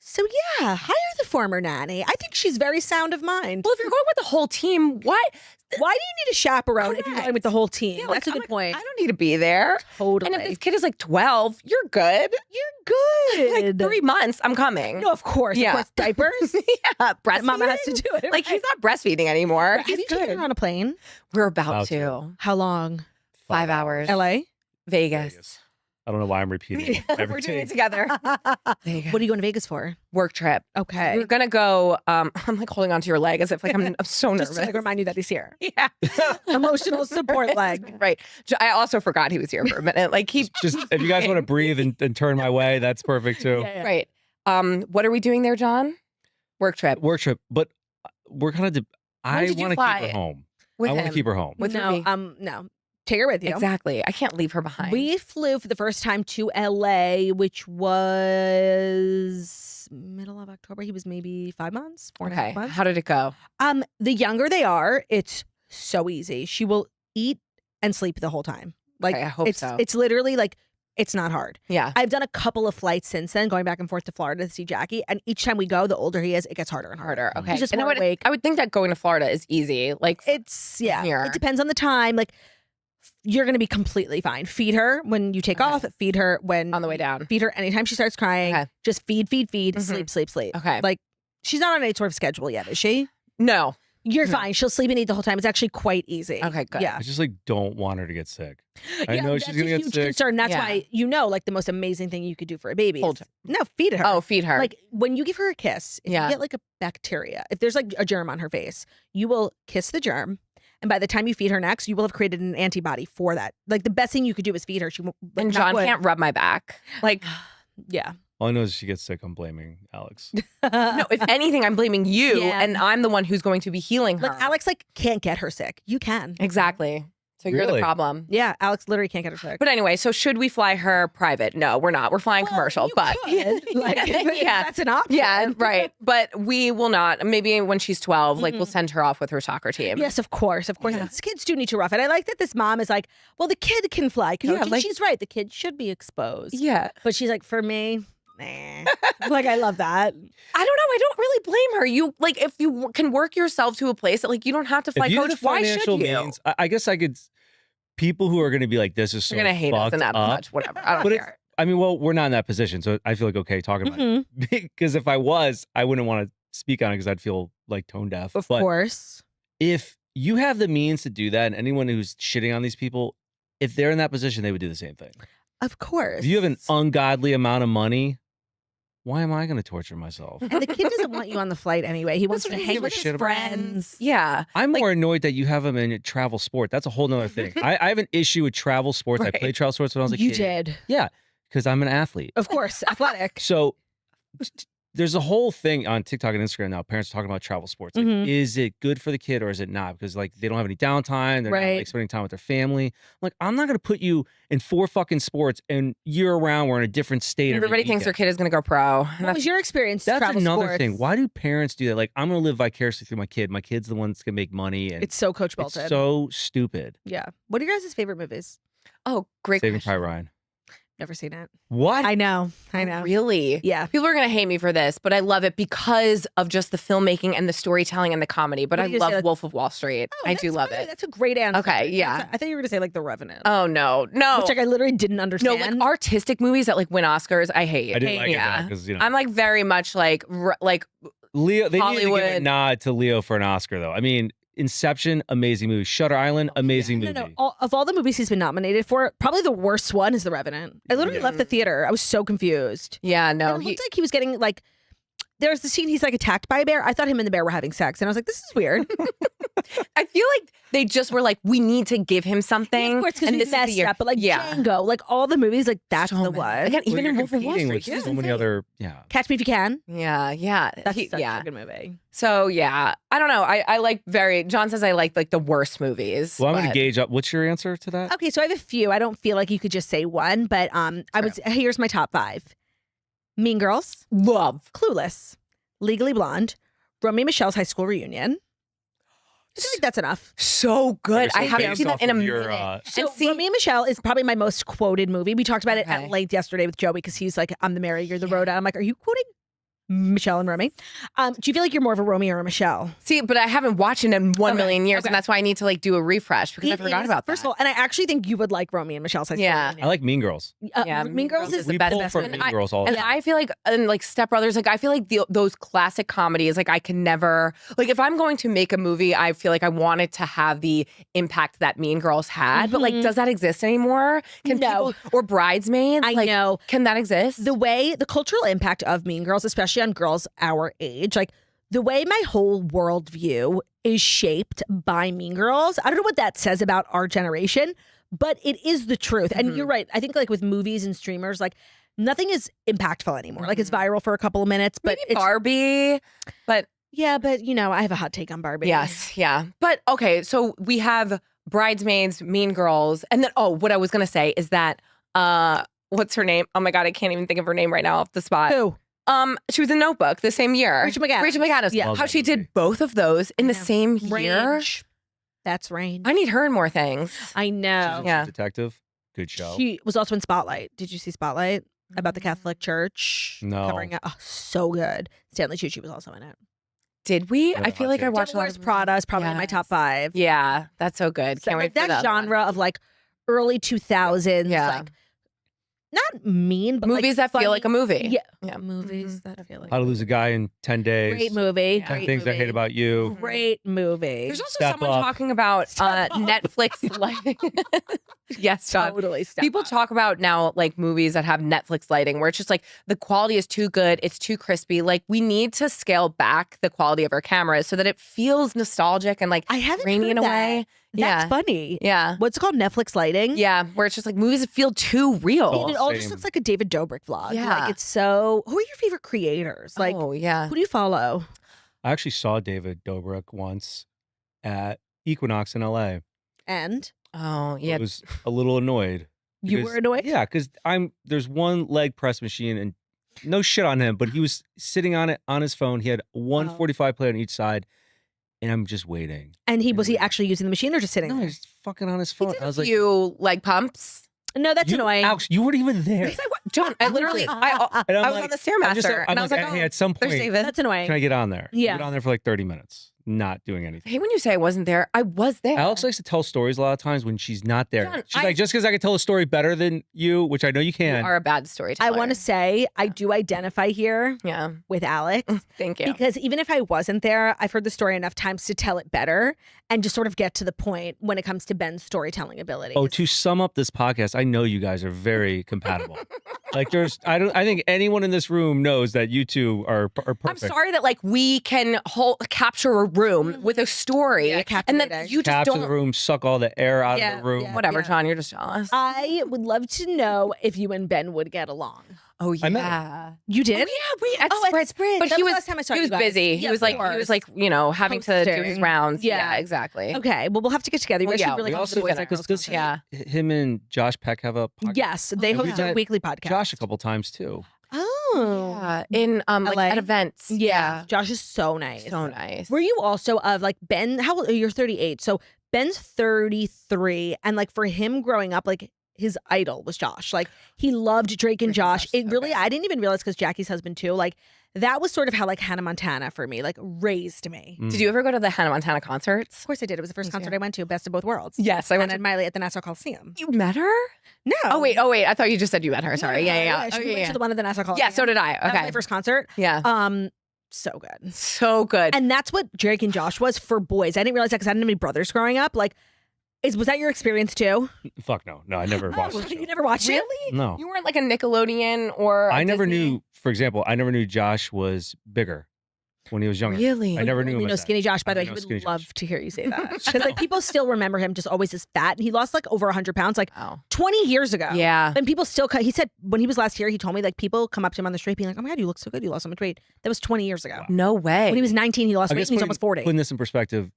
So yeah, hire the former nanny. I think she's very sound of mind. Well, if you're going with the whole team, why do you need a chaperone if you're going with the whole team? Yeah, that's a good point. I don't need to be there. Totally. And if this kid is like 12, you're good. You're good. Like 3 months, I'm coming. No, of course. Yeah. Of course, diapers. Yeah, breastfeeding. Mama has to do it. Like he's not breastfeeding anymore. Have you taken her on a plane? We're about to. How long? 5 hours. LA? Vegas. I don't know why I'm repeating everything. We're doing it together. What are you going to Vegas for? Work trip. Okay. We're gonna go. I'm like holding onto your leg as if like I'm so nervous. Just to like remind you that he's here. Yeah. Emotional support leg. Right. I also forgot he was here for a minute. Like he just if you guys want to breathe and turn my way, that's perfect too. Yeah. Right. What are we doing there, John? Work trip. Work trip. But we're kind of. I want to keep her home. I want to keep her home. No. Take her with you. Exactly. I can't leave her behind. We flew for the first time to LA, which was middle of October. He was maybe 5 months, 4.5 months. How did it go? The younger they are, it's so easy. She will eat and sleep the whole time. Like I hope so. It's literally like It's not hard. Yeah. I've done a couple of flights since then, going back and forth to Florida to see Jackie. And each time we go, the older he is, it gets harder and harder. Okay. He's just and more awake. I would think that going to Florida is easy. Like, it's, here. It depends on the time. Like, you're going to be completely fine. Feed her when you take off. Feed her when... on the way down. Feed her anytime she starts crying. Okay. Just feed, sleep, sleep, sleep. Okay. Like, she's not on any sort of schedule yet, is she? No. You're fine. She'll sleep and eat the whole time. It's actually quite easy. Okay, good. Yeah. I just like don't want her to get sick. I know she's gonna get sick. Concern. That's why like the most amazing thing you could do for a baby. No, feed her. Oh, feed her. Like when you give her a kiss, if you get like a bacteria, if there's like a germ on her face, you will kiss the germ. And by the time you feed her next, you will have created an antibody for that. Like the best thing you could do is feed her. She won't. Like, and John can't rub my back. Like, yeah. All I know is if she gets sick, I'm blaming Alex. No, if anything, I'm blaming you, and I'm the one who's going to be healing her. Like Alex, like can't get her sick. You can. Exactly. So you're the problem. Yeah, Alex literally can't get her sick. But anyway, so should we fly her private? No, we're not. We're flying commercial. But like, that's an option. Yeah, right. But we will not. Maybe when she's 12, like we'll send her off with her soccer team. Yes, of course. Yeah. Kids do need to rough it. I like that this mom is like, well, the kid can fly, coach. And she's right. The kid should be exposed. Yeah. But she's like, for me, nah. Like, I love that. I don't know. I don't really blame her. You like if you can work yourself to a place that like you don't have to fly, coach. Why should you? Means, I guess I could. People who are going to be like, this is so. You're going to hate us and not much. Whatever. I don't care. I mean, well, we're not in that position, so I feel like okay talking about it. Because if I was, I wouldn't want to speak on it because I'd feel like tone deaf. Of course. If you have the means to do that, and anyone who's shitting on these people, if they're in that position, they would do the same thing. Of course. If you have an ungodly amount of money, why am I going to torture myself? And the kid doesn't want you on the flight anyway. He wants to hang with his friends. Yeah. I'm more annoyed that you have him in travel sport. That's a whole nother thing. I have an issue with travel sports. Right. I played travel sports when I was a kid. You did? Yeah, because I'm an athlete. Of course, athletic. So there's a whole thing on TikTok and Instagram now. Parents are talking about travel sports. Like, is it good for the kid or is it not? Because like they don't have any downtime. They're not like spending time with their family. I'm like, I'm not going to put you in 4 fucking sports and year round we're in a different state. Everybody thinks their kid is going to go pro. What was your experience? That's another sports? thing. Why do parents do that? Like, I'm going to live vicariously through my kid. My kid's the one that's going to make money. And it's so Coach Bolton. It's so stupid. Yeah. What are your guys' favorite movies? Oh, great Saving question. Private Ryan. Never seen it. What? I know. Really? Yeah. People are going to hate me for this, but I love it because of just the filmmaking and the storytelling and the comedy. But I love Wolf of Wall Street. I do love it. That's a great answer. Okay, yeah. I thought you were going to say like The Revenant. Oh, no. Which like I literally didn't understand. No, like artistic movies that like win Oscars, I hate. I didn't like it because, you know. I'm like very much like Leo, they Hollywood. need to give a nod to Leo for an Oscar, though. I mean, Inception, amazing movie. Shutter Island, amazing movie. No. Of all the movies he's been nominated for, probably the worst one is The Revenant. I literally left the theater. I was so confused. Yeah, no. And it looked like he was getting like, there's the scene he's like attacked by a bear. I thought him and the bear were having sex. And I was like, this is weird. I feel like they just were like, we need to give him something. Yeah, of course, because we messed up. But like Django, like all the movies, like that's the one. Again, even in Wolf of Wall Street. So many other, Catch Me If You Can. Yeah. That's such a good movie. So yeah, I don't know. I like John says I like the worst movies. Well, I'm going to gauge up. What's your answer to that? Okay, so I have a few. I don't feel like you could just say one, but here's my top 5. Mean Girls. Love. Clueless. Legally Blonde. Romy and Michelle's High School Reunion. I think that's enough. So good. I haven't seen that in a minute. So Romy and Michelle is probably my most quoted movie. We talked about it at length yesterday with Joey because he's like, I'm the Mary, you're the Rhoda. I'm like, are you quoting Michelle and Romy? Do you feel like you're more of a Romy or a Michelle? See, but I haven't watched it in 1 million years, and that's why I need to like do a refresh because I forgot about that. First of all, and I actually think you would like Romy and Michelle's High School Reunion. I like Mean Girls. Mean Girls is the best. best. From Mean Girls all and I feel like, and like Step Brothers, like I feel like those classic comedies, like I can never, like if I'm going to make a movie, I feel like I want it to have the impact that Mean Girls had. But like, does that exist anymore? Can people, or Bridesmaids? I know. Can that exist? The cultural impact of Mean Girls, especially on girls our age, like the way my whole worldview is shaped by Mean Girls. I don't know what that says about our generation, but it is the truth. And you're right. I think like with movies and streamers, like nothing is impactful anymore. Like it's viral for a couple of minutes, but maybe Barbie, but yeah, but you know, I have a hot take on Barbie. Yes, yeah. But okay, so we have Bridesmaids, Mean Girls, and then what I was gonna say is that what's her name? Oh my God, I can't even think of her name right now off the spot. Who? She was in Notebook the same year. Rachel McAdams. Rachel McAdams. Yeah. How she did both of those in the same year. That's range. I need her in more things. I know. She's a detective. good show. She was also in Spotlight. Did you see Spotlight about the Catholic Church? No. Covering it. Oh, so good. Stanley Tucci was also in it. Did we? Yeah, I feel like I watched Devil Wears Prada is probably in my top 5. Yeah, that's so good. Can't wait for that genre of like early 2000s, like not mean, but movies like that feel like a movie. Yeah, movies that feel like How to Lose a Guy in 10 Days. Great movie. 10 Great Things I movie. Hate About You. Great movie. There's also Step someone Up. talking about Netflix lighting. Yes, John. Totally. People talk about now like movies that have Netflix lighting where it's just like the quality is too good, it's too crispy. Like we need to scale back the quality of our cameras so that it feels nostalgic and like I haven't rainy heard in a that. way. That's funny. Yeah. What's it called? Netflix lighting? Yeah, where it's just like movies that feel too real. It all Same. just looks like a David Dobrik vlog. Yeah. Like it's so. Who are your favorite creators? Like, oh yeah. who do you follow? I actually saw David Dobrik once at Equinox in LA. And Oh yeah. I was a little annoyed. you because- were annoyed? Yeah, because there's one leg press machine and no shit on him, but he was sitting on it on his phone. He had 145 play on each side, and I'm just waiting. And was he actually using the machine or just sitting No, there? he's fucking on his He phone. did I was a like, few leg pumps. No, that's you, annoying. Alex, you weren't even there. Yes, John, I literally, I And I'm was like- on the I'm just Stairmaster, like- and I was like, hey, at some there's point, David. That's annoying. can I get on there? Yeah. Get on there for like 30 minutes, not doing anything. Hey, when you say I wasn't there, I was there. Alex likes to tell stories a lot of times when she's not there. John, She's like, just because I can tell a story better than you, which I know you You can. are a bad I storyteller. want to say I do identify here Yeah, with Alex. thank you. Because even if I wasn't there, I've heard the story enough times to tell it better and just sort of get to the point when it comes to Ben's storytelling ability. Oh, to sum up this podcast, I know you guys are very compatible. Like I think anyone in this room knows that you two are perfect. I'm sorry that like we can capture a room with a story, Yeah, and then captivating. you just Capture don't. the room, suck all the air out Yeah, of the room. yeah. Whatever, John, you're just jealous. I would love to know if you and Ben would get along. oh I met yeah. You did? Yeah, we at Oh, at Spritz. Spritz. But That he was was the last time I saw he you was guys. busy. Yeah, He was of like having to do his Hosting. rounds. Yeah. Yeah, exactly. Okay. Well, we'll have to get together. You Well, guys yeah, should really we come to also the Boys did Like it. Girls Does concert. Yeah. him and Josh Peck have a podcast? Yes, they Yeah, host we've a met weekly podcast. Josh a couple times too. Oh. Yeah, in like LA? at events. Yeah. Josh is so nice. so nice. Were you also of like Ben? How old? You're 38. So Ben's 33, and like for him growing up, like his idol was Josh. Like he loved Drake and Josh. It really, okay. I didn't even realize because Jackie's husband too. Like that was sort of how like Hannah Montana for me, like raised me. Mm. Did you ever go to the Hannah Montana concerts? Of course I did. It was the first Me too. concert I went to, Best of Both Worlds. Yes, I And went then to. Miley at the Nassau Coliseum. You met her? No. Oh wait. I thought you just said you met her. Sorry. Yeah. She Okay, went yeah. to the one at the Nassau Coliseum. Yeah, so did I. That was Okay. my first concert. Yeah. So good. So good. And that's what Drake and Josh was for boys. I didn't realize that because I didn't have any brothers growing up. Like, was that your experience too? Fuck no, I never watched it. You never watched it? Really? No, You weren't like a Nickelodeon or a I never Disney? knew. For example, I never knew Josh was bigger when he was younger. Really? I never knew him You know as that. Skinny Josh, by I the way, know he would Skinny Josh. love to hear you say that. Because like people still remember him just always as fat. And he lost like over 100 pounds like Oh. 20 years ago. Yeah. And people still, he said when he was last here, he told me like people come up to him on the street being like, oh my God, you look so good. You lost so much weight. That was 20 years ago. No way. When he was 19, he lost I weight guess and he's almost 40. Putting this in perspective,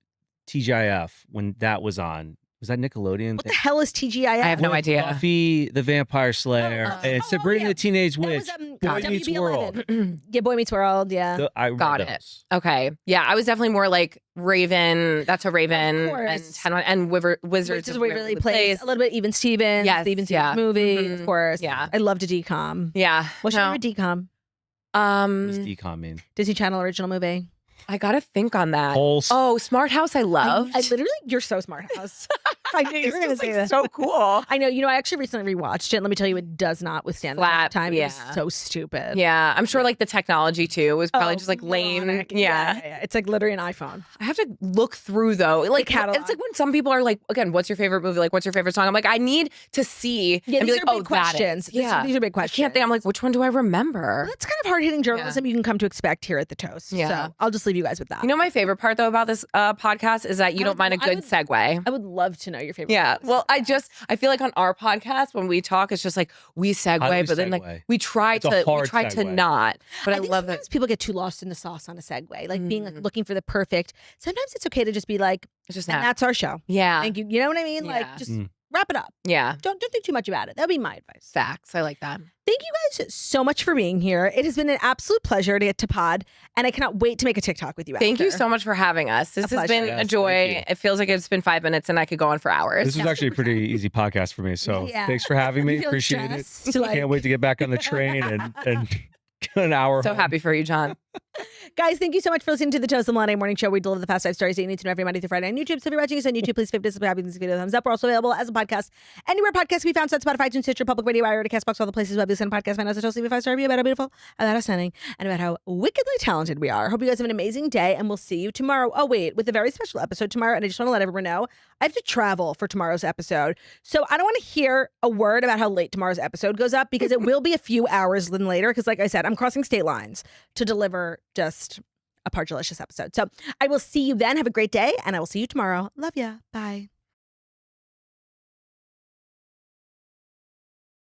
TGIF when that was on, was that Nickelodeon? What the hell is TGIF? I have no With idea. Buffy the Vampire Slayer and Sabrina yeah. the Teenage That Witch. was Boy Meets World. WB11. Yeah, Boy Meets World. Yeah. I Got read it. those. Okay. Yeah, I was definitely more like Raven. That's a Raven. Of course. And Wizards Wizards of of Waverly Place. A little bit Even Stevens. Yes, The Even yeah. Stevens movie, Mhm. of course. Yeah. I loved a decom. Yeah. What's your No. favorite decom? What does decom mean? Disney Channel original movie. I gotta think on that. Pulse. Oh, Smart House I loved. I literally, you're so smart, House. I knew you were going to say that. so cool. I know. You know, I actually recently rewatched it. Let me tell you, it does not withstand the Slap, time. It yeah. was so stupid. Yeah, I'm sure like the technology too was probably Oh, just like lame. moronic. Yeah. It's like literally an iPhone. I have to look through though. Like catalog. it's like when some people are like, again, what's your favorite movie? Like, what's your favorite song? I'm like, I need to see Yeah, and be these like, are oh, big questions. that is. Yeah, These are big I questions. can't think. I'm like, which one do I remember? Well, that's kind of hard hitting journalism you can come to expect here at the Toast. Yeah. So I'll just leave you guys with that. You know, my favorite part though about this podcast is that you don't mind a good segue. I would love to know your favorite. Yeah. Well, I feel like on our podcast when we talk, it's just like we segue, How do we but then segue? like we try It's a to hard to segue. not. But I think love that. sometimes people get too lost in the sauce on a segue, like being like looking for the perfect. Sometimes it's okay to just be like, It's just and not. that's our show. Yeah. Thank you. You know what I mean? Yeah. Like just Mm. wrap it up. Yeah. Don't think too much about it. That'd be my advice. Facts. I like that. Thank you guys so much for being here. It has been an absolute pleasure to get to pod, and I cannot wait to make a TikTok with you. Thank you so much for having us. This has been a joy. It feels like it's been 5 minutes, and I could go on for hours. This was actually a pretty easy podcast for me. So thanks for having me. Appreciate it. Can't wait to get back on the train and an hour. So happy for you, John. Guys, thank you so much for listening to the Toast Monday Morning Show. We deliver the past 5 stories that you need to know every Monday through Friday on YouTube. So if you're watching us on YouTube, please favorite, subscribe, this video, thumbs up. We're also available as a podcast anywhere podcasts can be found. So Spotify, iTunes, Stitcher, Public Radio, iHeart, Castbox, all the places where we send podcasts. Find us at Toast, leave a 5-star review about how beautiful, about how stunning, and about how wickedly talented we are. Hope you guys have an amazing day, and we'll see you tomorrow. Oh wait, with a very special episode tomorrow, and I just want to let everyone know I have to travel for tomorrow's episode. So I don't want to hear a word about how late tomorrow's episode goes up, because it will be a few hours later. Because like I said, I'm crossing state lines to deliver just a Pargelicious episode. So I will see you then. Have a great day, and I will see you tomorrow. Love ya. Bye.